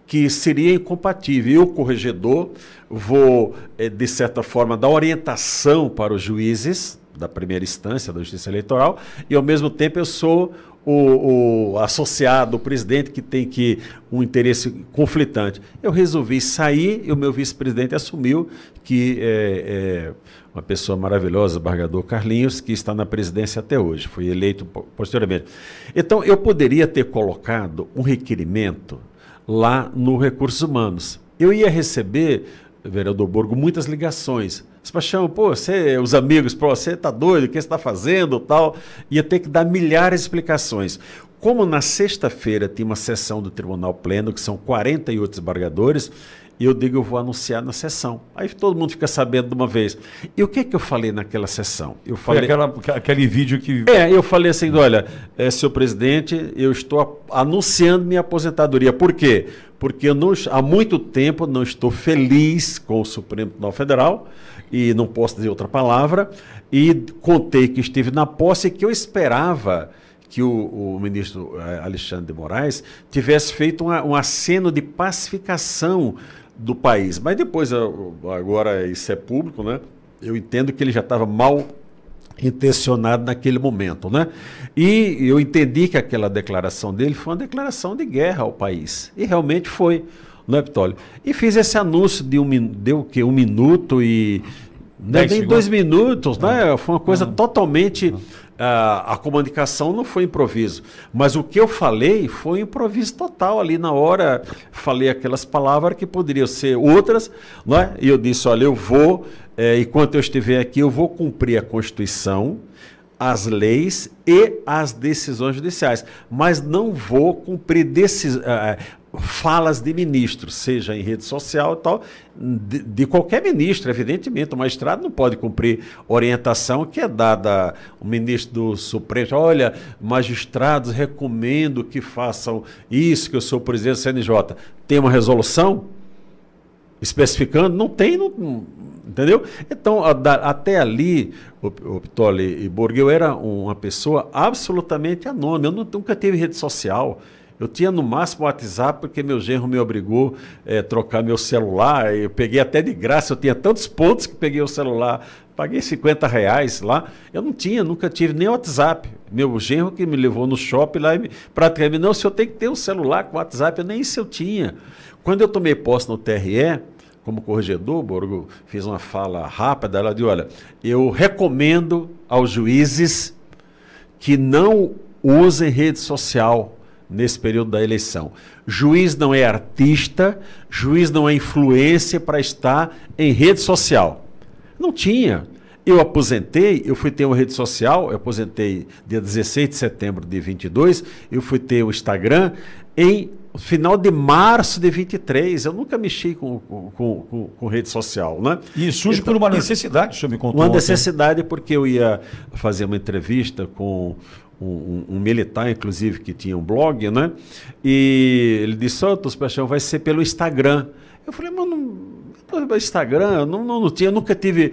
que seria incompatível. Eu, corregedor, vou, de certa forma, dar orientação para os juízes da primeira instância da Justiça Eleitoral e, ao mesmo tempo, eu sou o associado, o presidente que tem um interesse conflitante. Eu resolvi sair e o meu vice-presidente assumiu, que é uma pessoa maravilhosa, o embargador Carlinhos, que está na presidência até hoje, foi eleito posteriormente. Então, eu poderia ter colocado um requerimento lá no Recursos Humanos. Eu ia receber, vereador Borgo, muitas ligações. Sebastião, os amigos, você está doido, o que você está fazendo, tal. Ia ter que dar milhares de explicações. Como na sexta-feira tinha uma sessão do Tribunal Pleno, que são 48 desembargadores, eu digo, eu vou anunciar na sessão. Aí todo mundo fica sabendo de uma vez. E o que eu falei naquela sessão? Foi aquele vídeo que... eu falei assim, olha, senhor presidente, eu estou anunciando minha aposentadoria. Por quê? Porque há muito tempo não estou feliz com o Supremo Tribunal Federal, e não posso dizer outra palavra, e contei que estive na posse e que eu esperava que o ministro Alexandre de Moraes tivesse feito um aceno de pacificação do país. Mas depois, agora isso é público, né? Eu entendo que ele já estava mal intencionado naquele momento, né? E eu entendi que aquela declaração dele foi uma declaração de guerra ao país. E realmente foi, não é, Pitoli? E fiz esse anúncio de deu o quê? 1 minuto e... nem 2 minutos, né? Foi uma coisa totalmente... A comunicação não foi improviso, mas o que eu falei foi improviso total ali na hora. Falei aquelas palavras que poderiam ser outras, não é? E eu disse, olha, eu vou, enquanto eu estiver aqui, eu vou cumprir a Constituição, as leis e as decisões judiciais, mas não vou cumprir falas de ministros, seja em rede social e tal, de qualquer ministro, evidentemente. O magistrado não pode cumprir orientação que é dada ao ministro do Supremo. Olha, magistrados, recomendo que façam isso, que eu sou o presidente do CNJ. Tem uma resolução especificando? Não tem, entendeu? Então, até ali, o Pitoli e Borgo, eu era uma pessoa absolutamente anônima. Eu nunca tive rede social. Eu tinha no máximo o WhatsApp, porque meu genro me obrigou a trocar meu celular. Eu peguei até de graça, eu tinha tantos pontos que peguei o celular, paguei R$50 lá. Eu nunca tive nem WhatsApp. Meu genro que me levou no shopping lá e praticamente, não, se eu tenho que ter um celular com WhatsApp, nem isso eu tinha. Quando eu tomei posse no TRE, como corregedor, Borgo, fiz uma fala rápida, ela disse, olha, eu recomendo aos juízes que não usem rede social nesse período da eleição. Juiz não é artista, juiz não é influência para estar em rede social. Não tinha. Eu aposentei, eu fui ter uma rede social, eu aposentei dia 16 de setembro de 22, eu fui ter o Instagram em final de março de 23. Eu nunca mexi com rede social, né? E surge por uma necessidade, o senhor me contou. Uma necessidade, porque eu ia fazer uma entrevista com um militar, inclusive, que tinha um blog, né? E ele disse, Sebastião, vai ser pelo Instagram. Eu falei, mano, Instagram, não tinha, nunca tive,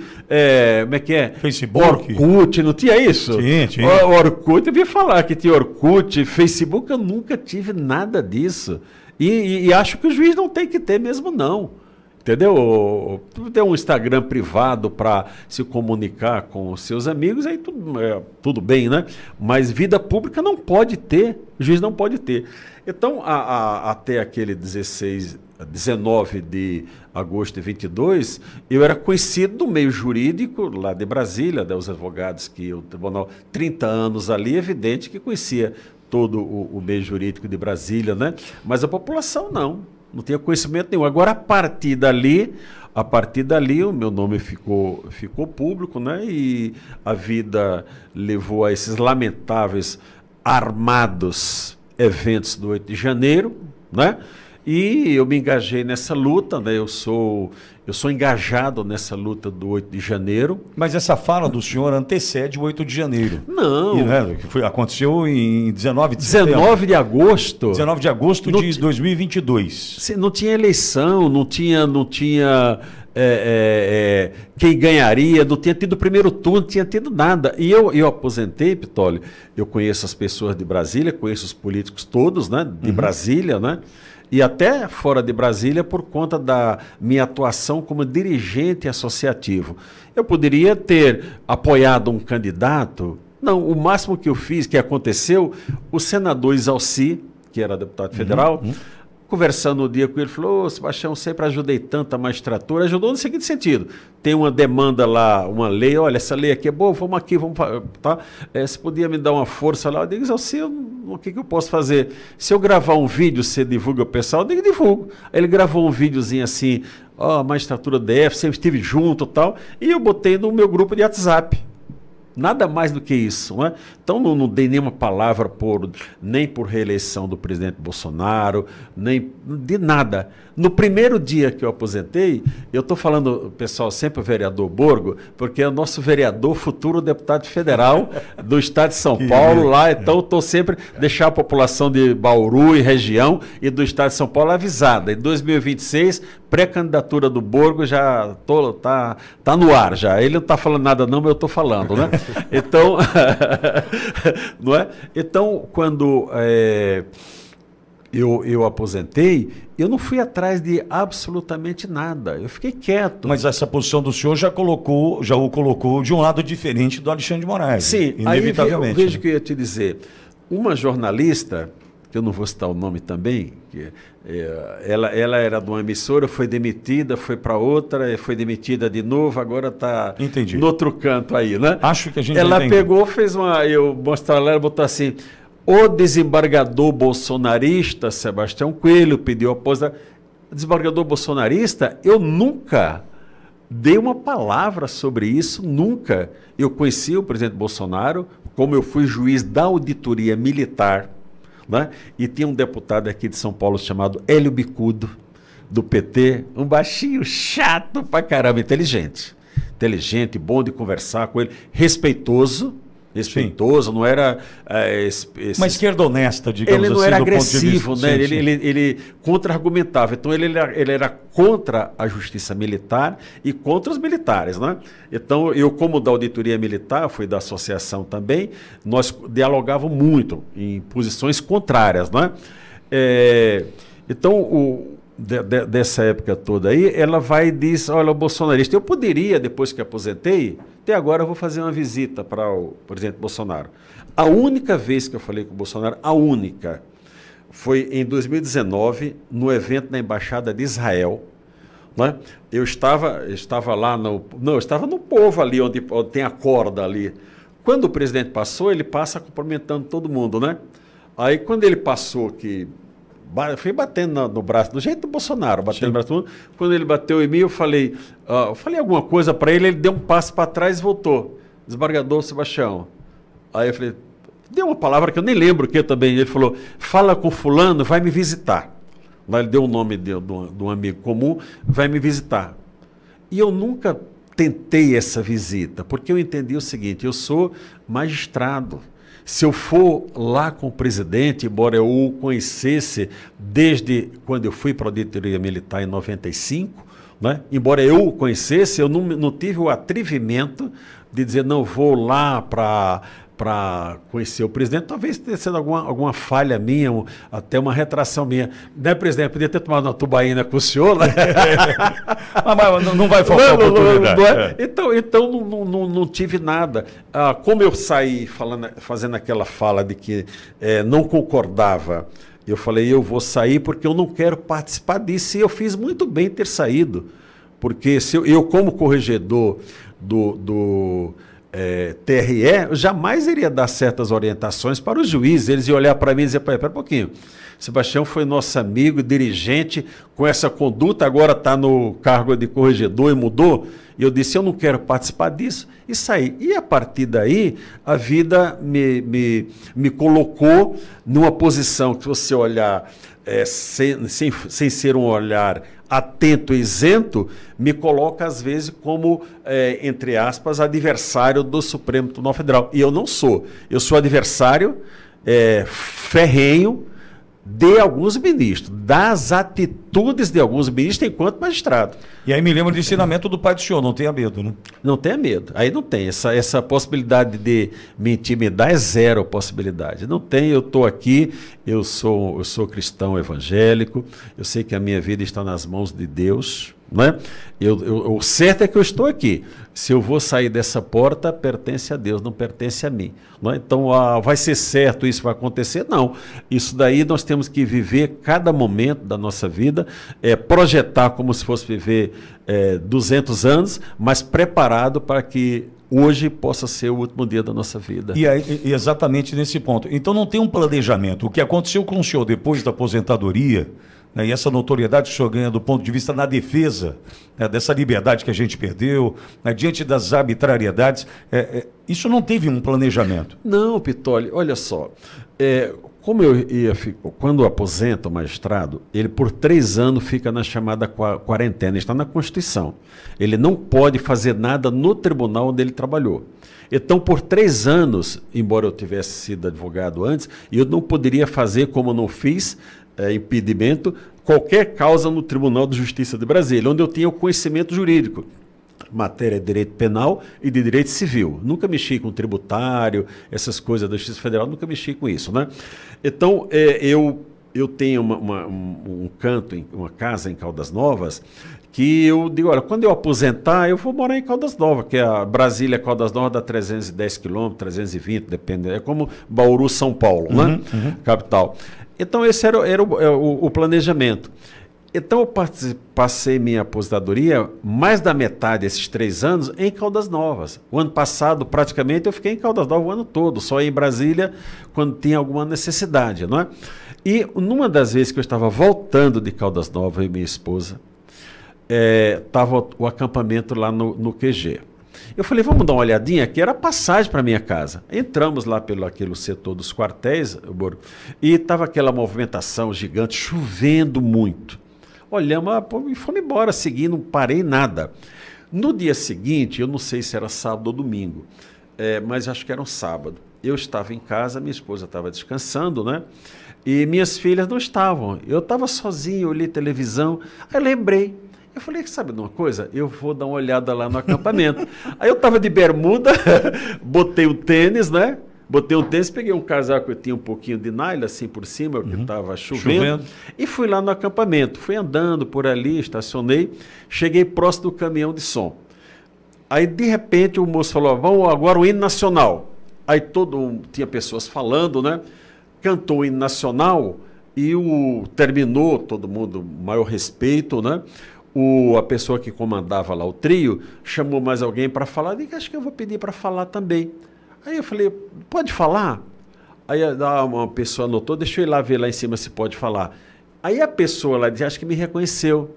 como é que é? Facebook? Orkut, não tinha isso? Tinha. Orkut, eu vi falar que tinha Orkut, Facebook, eu nunca tive nada disso. E acho que o juiz não tem que ter mesmo, não. Entendeu? Ter um Instagram privado para se comunicar com os seus amigos, aí tudo bem, né? Mas vida pública não pode ter, o juiz não pode ter. Então, até aquele 19 de agosto de 22, eu era conhecido do meio jurídico lá de Brasília, dos advogados que o tribunal, 30 anos ali, evidente que conhecia todo o meio jurídico de Brasília, né? Mas a população não tinha conhecimento nenhum. Agora, a partir dali, o meu nome ficou público, né? E a vida levou a esses lamentáveis armados eventos do 8 de janeiro, né? E eu me engajei nessa luta, né? Eu sou engajado nessa luta do 8 de janeiro. Mas essa fala do senhor antecede o 8 de janeiro. Não. Que aconteceu em 19 de setembro. 19 de agosto. 19 de agosto de 2022. Não tinha eleição, não tinha quem ganharia, não tinha tido primeiro turno, não tinha tido nada. E eu aposentei, Pitoli, eu conheço as pessoas de Brasília, conheço os políticos todos, né, de Brasília, né? E até fora de Brasília, por conta da minha atuação como dirigente associativo. Eu poderia ter apoiado um candidato. Não, o máximo que eu fiz, que aconteceu, o senador Isalci, que era deputado federal, conversando um dia com ele, falou, Sebastião, sempre ajudei tanto a magistratura. Ajudou no seguinte sentido, tem uma demanda lá, uma lei, olha, essa lei aqui é boa, vamos aqui, tá? Você podia me dar uma força lá? Eu digo, Isalci, o que eu posso fazer? Se eu gravar um vídeo, você divulga o pessoal? Eu digo, divulgo. Aí ele gravou um videozinho assim, magistratura DF, sempre estive junto e tal, e eu botei no meu grupo de WhatsApp. Nada mais do que isso, não é? Então não dei nenhuma palavra nem por reeleição do presidente Bolsonaro, nem de nada. No primeiro dia que eu aposentei, eu estou falando, pessoal, sempre o vereador Borgo, porque é o nosso vereador, futuro deputado federal do estado de São Paulo lá, então estou sempre deixar a população de Bauru e região e do estado de São Paulo avisada. Em 2026, pré-candidatura do Borgo já tá no ar já. Ele não está falando nada não, mas eu estou falando, né? Então, não é? Então, quando eu aposentei, eu não fui atrás de absolutamente nada. Eu fiquei quieto. Mas essa posição do senhor já o colocou de um lado diferente do Alexandre de Moraes. Sim, inevitavelmente. Aí eu vejo que eu ia te dizer. Uma jornalista, que eu não vou citar o nome também, ela era de uma emissora, foi demitida, foi para outra, foi demitida de novo, agora está no outro canto aí, né? Acho que a gente ela pegou, eu mostrei ela, botou assim: o desembargador bolsonarista Sebastião Coelho pediu aposentadoria. Desembargador bolsonarista, eu nunca dei uma palavra sobre isso, nunca. Eu conheci o presidente Bolsonaro, como eu fui juiz da auditoria militar, né? E tinha um deputado aqui de São Paulo chamado Hélio Bicudo, do PT, um baixinho chato pra caramba, inteligente, bom de conversar com ele, respeitoso, não era... uma esquerda honesta, digamos assim. Ele não era agressivo, né? Ele contra-argumentava. Então, ele era contra a justiça militar e contra os militares, né? Então, eu, como da auditoria militar, fui da associação também, nós dialogávamos muito em posições contrárias, né? Então, dessa época toda aí, ela vai e diz: olha, o bolsonarista, eu poderia, depois que aposentei, até agora eu vou fazer uma visita para o presidente Bolsonaro. A única vez que eu falei com o Bolsonaro, foi em 2019, no evento na Embaixada de Israel, né? Eu estava lá eu estava no povo ali, onde tem a corda ali. Quando o presidente passou, ele passa cumprimentando todo mundo, né? Aí quando ele passou, que fui batendo no braço, do jeito do Bolsonaro, batendo no braço do mundo. Quando ele bateu em mim, eu falei alguma coisa para ele deu um passo para trás e voltou. Desembargador Sebastião. Aí eu falei, deu uma palavra que eu nem lembro o que também. Ele falou: fala com fulano, vai me visitar. Lá ele deu o nome de um amigo comum, vai me visitar. E eu nunca tentei essa visita, porque eu entendi o seguinte: eu sou magistrado. Se eu for lá com o presidente, embora eu o conhecesse desde quando eu fui para a auditoria militar em 95, né? Embora eu o conhecesse, eu não tive o atrevimento de dizer: não, vou lá para conhecer o presidente. Talvez tenha sido alguma falha minha, até uma retração minha. Né, presidente? Podia ter tomado uma tubaína com o senhor, né? Mas não vai faltar oportunidade. Então não tive nada. Como eu saí fazendo aquela fala de que não concordava, eu falei: eu vou sair porque eu não quero participar disso. E eu fiz muito bem ter saído. Porque se eu como corregedor do TRE, eu jamais iria dar certas orientações para os juízes. Eles iam olhar para mim e dizer: espera um pouquinho, Sebastião foi nosso amigo, dirigente, com essa conduta, agora está no cargo de corregedor e mudou. E eu disse: eu não quero participar disso, e saí. E a partir daí, a vida me colocou numa posição que, se você olhar sem ser um olhar atento e isento, me coloca às vezes como, entre aspas, adversário do Supremo Tribunal Federal. E eu não sou. Eu sou adversário ferrenho de alguns ministros, das atitudes de alguns ministros enquanto magistrado. E aí me lembro do ensinamento do pai do senhor: não tenha medo, né? Não tenha medo. Aí não tem. Essa possibilidade de me intimidar é zero possibilidade. Não tem. Eu estou aqui, eu sou cristão evangélico, eu sei que a minha vida está nas mãos de Deus, né? O certo é que eu estou aqui. Se eu vou sair dessa porta, pertence a Deus, não pertence a mim. Não é? Então, vai ser certo, isso vai acontecer? Não. Isso daí nós temos que viver cada momento da nossa vida, projetar como se fosse viver 200 anos, mas preparado para que hoje possa ser o último dia da nossa vida. E exatamente nesse ponto. Então não tem um planejamento. O que aconteceu com o senhor depois da aposentadoria, né, e essa notoriedade que o senhor ganha do ponto de vista na defesa, né, dessa liberdade que a gente perdeu, né, diante das arbitrariedades, isso não teve um planejamento? Não, Pitoli, olha só, quando aposenta o magistrado, ele por 3 anos fica na chamada quarentena, está na Constituição. Ele não pode fazer nada no tribunal onde ele trabalhou. Então, por 3 anos, embora eu tivesse sido advogado antes, eu não poderia fazer, como não fiz, impedimento, qualquer causa no Tribunal de Justiça de Brasília, onde eu tinha o conhecimento jurídico, matéria de direito penal e de direito civil. Nunca mexi com tributário, essas coisas da Justiça Federal, nunca mexi com isso, né? Então, eu tenho um canto, uma casa em Caldas Novas, que eu digo, olha, quando eu aposentar, eu vou morar em Caldas Novas, que a Brasília, Caldas Novas, dá 310 quilômetros, 320, depende, é como Bauru, São Paulo, né? Capital. Então, esse era o planejamento. Então, eu passei minha aposentadoria, mais da metade desses 3 anos, em Caldas Novas. O ano passado, praticamente, eu fiquei em Caldas Novas o ano todo, só ia em Brasília quando tinha alguma necessidade, não é? E numa das vezes que eu estava voltando de Caldas Novas, eu e minha esposa, estava o acampamento lá no QG. Eu falei, vamos dar uma olhadinha aqui, era passagem para minha casa. Entramos lá pelo aquele setor dos quartéis, e estava aquela movimentação gigante, chovendo muito. Olhamos e fomos embora, seguindo, não parei nada. No dia seguinte, eu não sei se era sábado ou domingo, mas acho que era um sábado. Eu estava em casa, minha esposa estava descansando, né? E minhas filhas não estavam. Eu estava sozinho, olhei televisão, aí eu lembrei. Eu falei, sabe de uma coisa? Eu vou dar uma olhada lá no acampamento. Aí eu estava de bermuda, botei o tênis, né? Botei um tênis, peguei um casaco, eu tinha um pouquinho de nylon assim por cima, porque estava chovendo, e fui lá no acampamento. Fui andando por ali, estacionei, cheguei próximo do caminhão de som. Aí, de repente, o moço falou, vamos agora o hino nacional. Aí tinha pessoas falando, né? Cantou o hino nacional e terminou, todo mundo, maior respeito, né? A pessoa que comandava lá o trio chamou mais alguém para falar. Eu disse, acho que eu vou pedir para falar também. Aí eu falei, pode falar? Aí uma pessoa anotou, deixa eu ir lá ver lá em cima se pode falar. Aí a pessoa lá disse, acho que me reconheceu,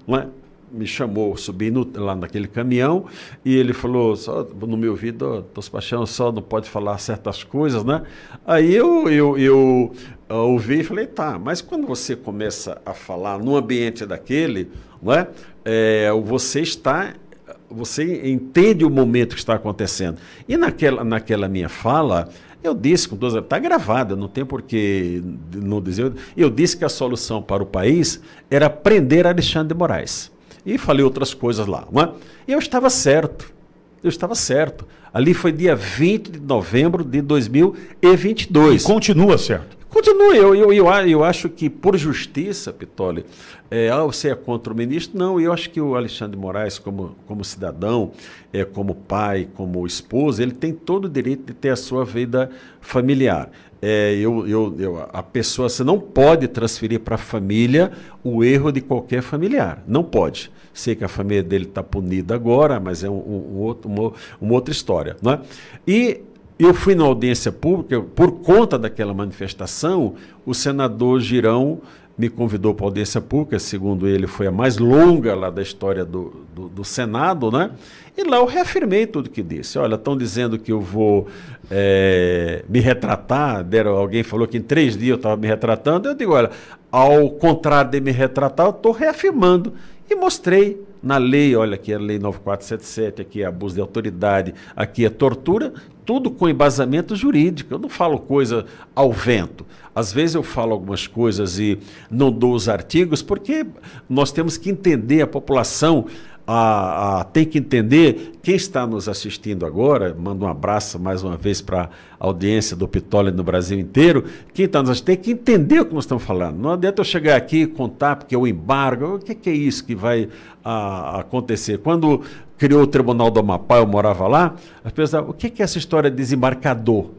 não é? Me chamou, subi lá naquele caminhão e ele falou, só no meu ouvido, Sebastião, só não pode falar certas coisas, né? Aí eu ouvi e falei, tá, mas quando você começa a falar num ambiente daquele, não é? Você entende o momento que está acontecendo. E naquela minha fala, eu disse, está gravado, não tem por que não dizer, eu disse que a solução para o país era prender Alexandre de Moraes. E falei outras coisas lá. Não é? E eu estava certo. Ali foi dia 20 de novembro de 2022. E continua certo. Continua. Eu acho que, por justiça, Pitoli, você é contra o ministro? Não, eu acho que o Alexandre de Moraes, como cidadão, como pai, como esposo, ele tem todo o direito de ter a sua vida familiar. A pessoa, você não pode transferir para a família o erro de qualquer familiar. Não pode. Sei que a família dele está punida agora, mas é uma outra história. Não é? E eu fui na audiência pública, por conta daquela manifestação, o senador Girão me convidou para a audiência pública, segundo ele, foi a mais longa lá da história do Senado, né? E lá eu reafirmei tudo que disse. Olha, estão dizendo que eu vou me retratar, alguém falou que em 3 dias eu estava me retratando, eu digo, olha, ao contrário de me retratar, eu estou reafirmando. E mostrei na lei, olha, aqui é a lei 9477, aqui é abuso de autoridade, aqui é tortura, tudo com embasamento jurídico. Eu não falo coisa ao vento. Às vezes eu falo algumas coisas e não dou os artigos, porque nós temos que entender, a população tem que entender, quem está nos assistindo agora, mando um abraço mais uma vez para a audiência do Pitoli no Brasil inteiro, quem está nos assistindo tem que entender o que nós estamos falando. Não adianta eu chegar aqui e contar, porque é o embargo, o que é isso que vai acontecer? Quando criou o Tribunal do Amapá, eu morava lá, as pessoas o que é essa história de desembarcador?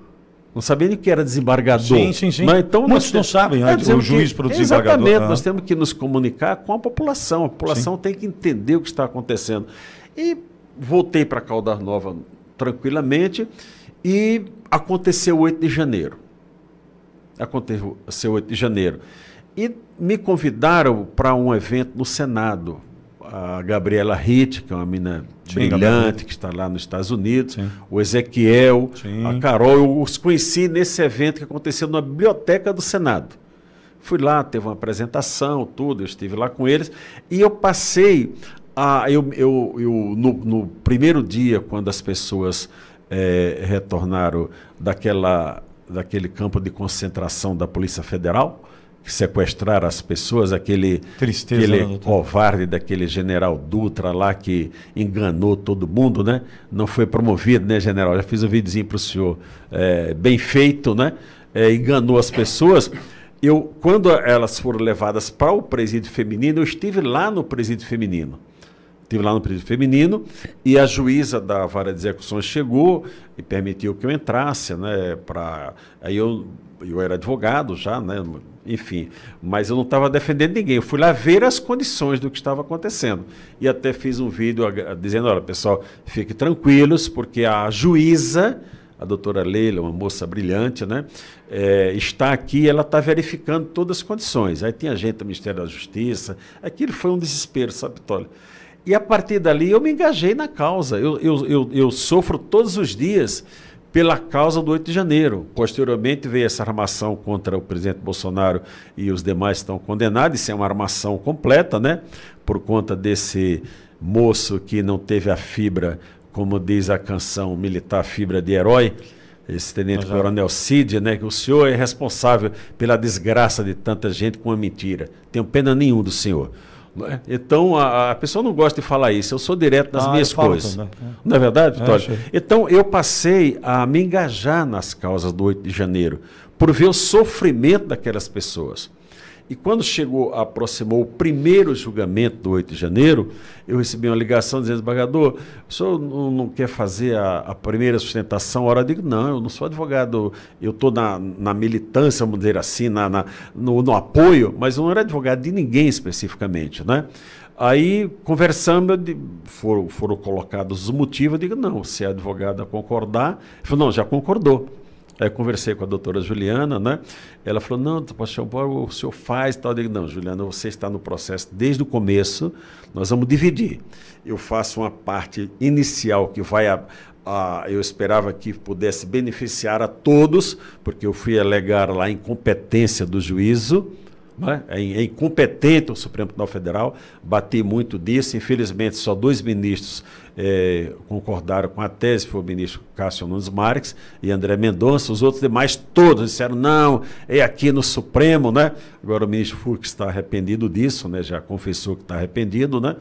Não sabia nem o que era desembargador. Sim. Mas, então, muitos não sabem, né? O juiz para o desembargador. Exatamente, nós temos que nos comunicar com a população. A população tem que entender o que está acontecendo. E voltei para Caldas Novas tranquilamente e aconteceu 8 de janeiro. E me convidaram para um evento no Senado. A Gabriela Ritt, que é uma menina brilhante, que está lá nos Estados Unidos, o Ezequiel, a Carol, eu os conheci nesse evento que aconteceu na biblioteca do Senado. Fui lá, teve uma apresentação, tudo, eu estive lá com eles, e eu passei, no primeiro dia, quando as pessoas retornaram daquele campo de concentração da Polícia Federal, que sequestraram as pessoas, aquele covarde daquele general Dutra lá que enganou todo mundo, né? Não foi promovido, né, general? Já fiz um videozinho para o senhor, bem feito, né? Enganou as pessoas. Quando elas foram levadas para o presídio feminino, eu estive lá no presídio feminino. Estive lá no presídio feminino e a juíza da vara de execuções chegou e permitiu que eu entrasse, né? Aí eu era advogado já, né? Enfim, mas eu não estava defendendo ninguém. Eu fui lá ver as condições do que estava acontecendo. E até fiz um vídeo dizendo, olha, pessoal, fiquem tranquilos, porque a juíza, a doutora Leila, uma moça brilhante, né? Está aqui, ela está verificando todas as condições. Aí tinha gente do Ministério da Justiça. Aquilo foi um desespero, sabe, Tolly? E a partir dali eu me engajei na causa. Eu sofro todos os dias pela causa do 8 de janeiro. Posteriormente veio essa armação contra o presidente Bolsonaro e os demais estão condenados. Isso é uma armação completa, né? Por conta desse moço que não teve a fibra, como diz a canção militar, fibra de herói, esse tenente-coronel Cid, né? Que o senhor é responsável pela desgraça de tanta gente com uma mentira. Tenho pena nenhuma do senhor. Então, a pessoa não gosta de falar isso. Eu sou direto nas minhas coisas. Não é verdade, Vitório? Então, eu passei a me engajar nas causas do 8 de janeiro, por ver o sofrimento daquelas pessoas. E quando aproximou o primeiro julgamento do 8 de janeiro, eu recebi uma ligação dizendo, desembargador, o senhor não quer fazer a primeira sustentação? Eu digo, não, eu não sou advogado, eu estou na militância, vamos dizer assim, no apoio, mas eu não era advogado de ninguém especificamente, né? Aí, conversando, foram colocados os motivos, eu digo, não, se é advogado a concordar, ele falou, não, já concordou. Aí eu conversei com a doutora Juliana, né? Ela falou, não, pastor, o senhor faz tal. Eu digo, não, Juliana, você está no processo desde o começo, nós vamos dividir. Eu faço uma parte inicial que vai eu esperava que pudesse beneficiar a todos, porque eu fui alegar lá a incompetência do juízo, né? É incompetente o Supremo Tribunal Federal, bati muito disso, infelizmente só 2 ministros concordaram com a tese, foi o ministro Cássio Nunes Marques e André Mendonça, os outros demais todos disseram, não, é aqui no Supremo, né? Agora o ministro Fux está arrependido disso, né? Já confessou que está arrependido, né?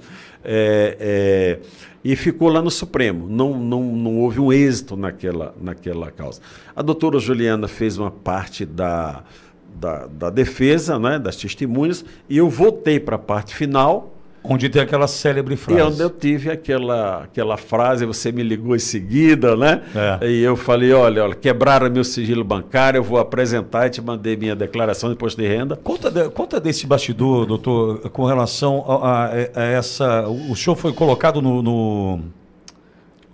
E ficou lá no Supremo, não houve um êxito naquela causa. A doutora Juliana fez uma parte da defesa, né, das testemunhas, e eu voltei para a parte final. Onde tem aquela célebre frase. E onde eu tive aquela frase, você me ligou em seguida, né? E eu falei, olha, quebraram meu sigilo bancário, eu vou apresentar e te mandei minha declaração de imposto de renda. Conta desse bastidor, doutor, com relação a essa... O senhor foi colocado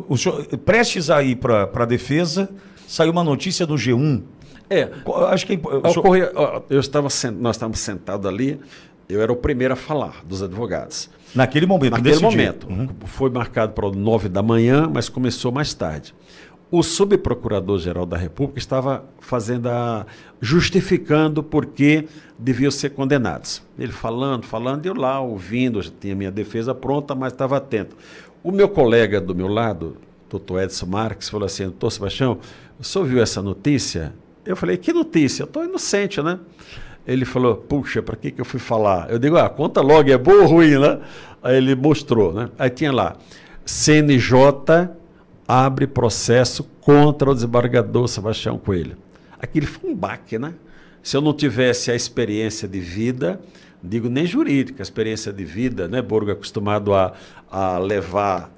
o senhor, prestes a ir para a defesa, saiu uma notícia do G1. Acho que nós estávamos sentados ali, eu era o primeiro a falar dos advogados. Naquele momento? Naquele momento. Foi marcado para 9 da manhã, mas começou mais tarde. O subprocurador-geral da República estava justificando por que deviam ser condenados. Ele falando, e eu lá ouvindo, já tinha minha defesa pronta, mas estava atento. O meu colega do meu lado, doutor Edson Marques, falou assim, doutor Sebastião, o senhor viu essa notícia? Eu falei, que notícia? Eu estou inocente, né? Ele falou, puxa, para que eu fui falar? Eu digo, conta logo, é boa ou ruim, né? Aí ele mostrou, né? Aí tinha lá, CNJ abre processo contra o desembargador Sebastião Coelho. Aquilo foi um baque, né? Se eu não tivesse a experiência de vida, digo nem jurídica, a experiência de vida, né? Borgo é acostumado a levar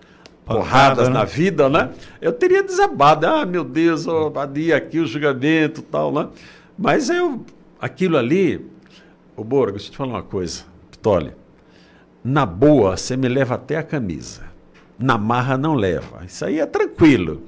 porradas, né, na vida, né? Eu teria desabado, meu Deus, adia aqui o julgamento e tal, né? Mas aquilo ali, Borgo, deixa eu te falar uma coisa, Tolly, na boa você me leva até a camisa, na marra não leva, isso aí é tranquilo.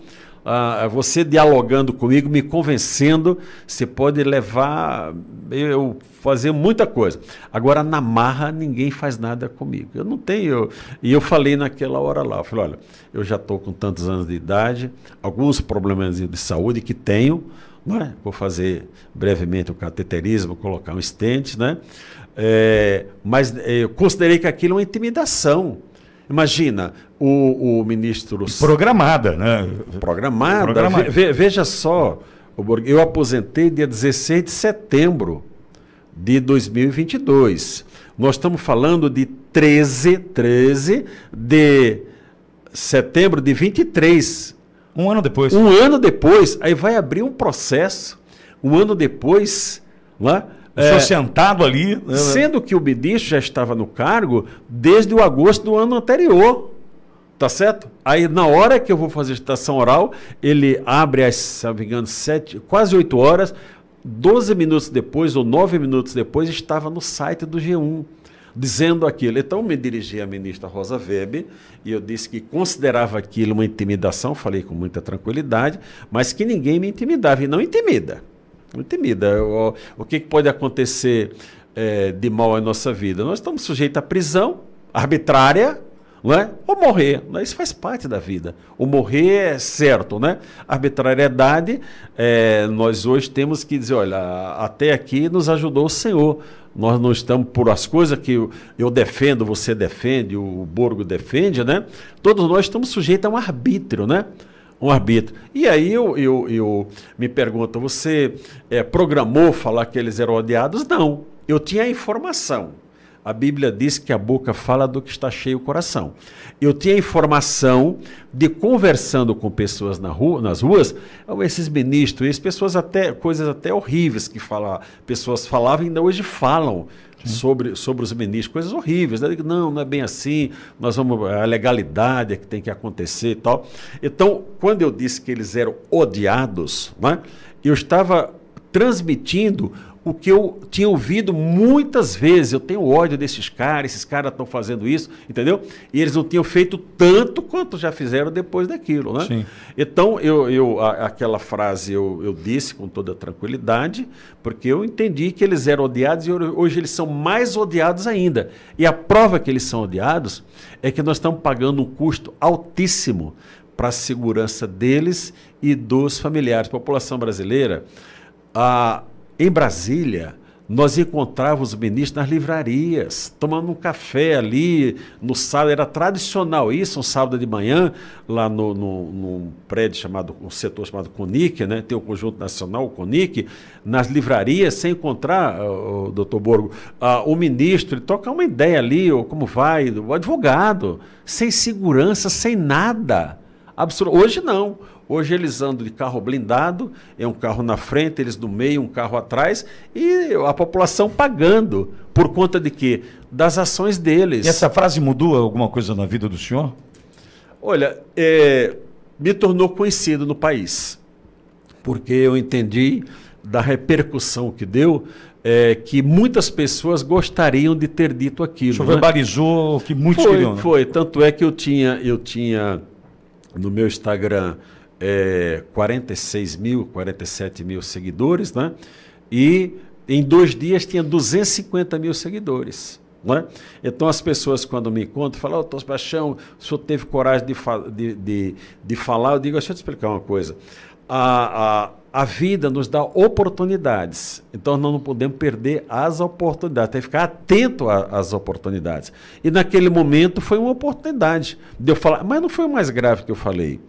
Você dialogando comigo, me convencendo, você pode levar, eu fazer muita coisa. Agora, na marra, ninguém faz nada comigo. Eu não tenho... E eu falei naquela hora lá, eu falei, olha, eu já estou com tantos anos de idade, alguns problemas de saúde que tenho, né? Vou fazer brevemente um cateterismo, colocar um stent, né? Mas eu considerei que aquilo é uma intimidação. Imagina, o ministro... Programada, né? Programada. Veja só, eu aposentei dia 16 de setembro de 2022. Nós estamos falando de 13 de setembro de 23. Um ano depois. Um ano depois, aí vai abrir um processo, um ano depois, lá, O senhor sentado ali... Sendo que o ministro já estava no cargo desde o agosto do ano anterior. Tá certo? Aí, na hora que eu vou fazer a citação oral, ele abre, se não me engano, quase 8 horas, 12 minutos depois, ou 9 minutos depois, estava no site do G1, dizendo aquilo. Então, me dirigi à ministra Rosa Weber, e eu disse que considerava aquilo uma intimidação, falei com muita tranquilidade, mas que ninguém me intimidava, e não intimida. Não intimida. O que pode acontecer de mal à nossa vida? Nós estamos sujeitos à prisão arbitrária, não é? Ou morrer, né? Isso faz parte da vida. O morrer é certo, né? A arbitrariedade, nós hoje temos que dizer, olha, até aqui nos ajudou o Senhor. Nós não estamos por as coisas que eu defendo, você defende, o Borgo defende, né? Todos nós estamos sujeitos a um arbítrio, né? Um arbítrio. E aí eu me pergunto, você programou falar que eles eram odiados? Não. Eu tinha a informação. A Bíblia diz que a boca fala do que está cheio o coração. Eu tinha informação de conversando com pessoas nas ruas, esses ministros, pessoas coisas até horríveis que pessoas falavam e ainda hoje falam sobre os ministros, coisas horríveis. Né? Não é bem assim, a legalidade é que tem que acontecer e tal. Então, quando eu disse que eles eram odiados, né, eu estava transmitindo o que eu tinha ouvido muitas vezes. Eu tenho ódio desses caras, esses caras estão fazendo isso, entendeu? E eles não tinham feito tanto quanto já fizeram depois daquilo, né? Sim. Então, aquela frase eu disse com toda tranquilidade, porque eu entendi que eles eram odiados e hoje eles são mais odiados ainda. E a prova que eles são odiados é que nós estamos pagando um custo altíssimo para a segurança deles e dos familiares. A população brasileira... Em Brasília, nós encontrávamos os ministros nas livrarias, tomando um café ali no sábado, era tradicional isso, um sábado de manhã, lá num prédio um setor chamado CONIC, né? Tem o Conjunto Nacional, o CONIC, nas livrarias, sem encontrar, o doutor Borgo, o ministro, ele trocar uma ideia ali, ou como vai, o advogado, sem segurança, sem nada. Hoje não. Hoje eles andam de carro blindado, é um carro na frente, eles no meio, um carro atrás, e a população pagando. Por conta de quê? Das ações deles. E essa frase mudou alguma coisa na vida do senhor? Olha, me tornou conhecido no país, porque eu entendi da repercussão que deu, que muitas pessoas gostariam de ter dito aquilo. O senhor verbalizou o que muitos queriam. Foi, tanto é que eu tinha no meu Instagram 46 mil, 47 mil seguidores, né? E em 2 dias tinha 250 mil seguidores. Né? Então as pessoas quando me encontram falam, doutor Sebastião, o senhor teve coragem de falar? Eu digo, deixa eu te explicar uma coisa. A vida nos dá oportunidades, então nós não podemos perder as oportunidades, tem que ficar atento às oportunidades. E naquele momento foi uma oportunidade de eu falar, mas não foi o mais grave que eu falei.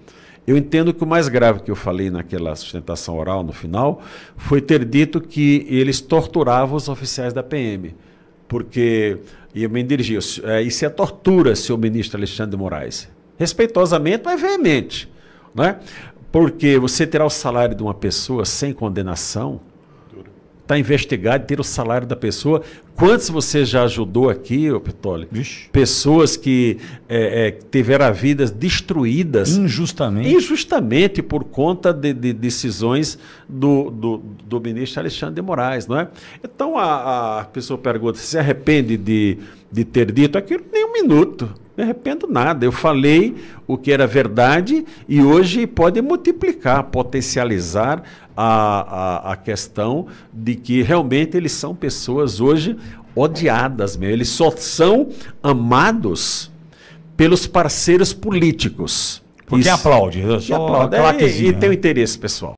Eu entendo que o mais grave que eu falei naquela sustentação oral no final foi ter dito que eles torturavam os oficiais da PM, porque, e eu me dirigi, isso é tortura, senhor ministro Alexandre de Moraes. Respeitosamente, mas veemente, né? Porque você terá o salário de uma pessoa sem condenação, está investigado, ter o salário da pessoa. Quantos você já ajudou aqui, ô Pitoli? Pessoas que tiveram vidas destruídas injustamente por conta de decisões do ministro Alexandre de Moraes, não é? Então a pessoa pergunta, se arrepende de ter dito aquilo? Nem um minuto. Não me arrependo nada. Eu falei o que era verdade e hoje pode multiplicar, potencializar a questão de que realmente eles são pessoas hoje odiadas mesmo. Eles só são amados pelos parceiros políticos. Porque aplaude. E tem o interesse pessoal.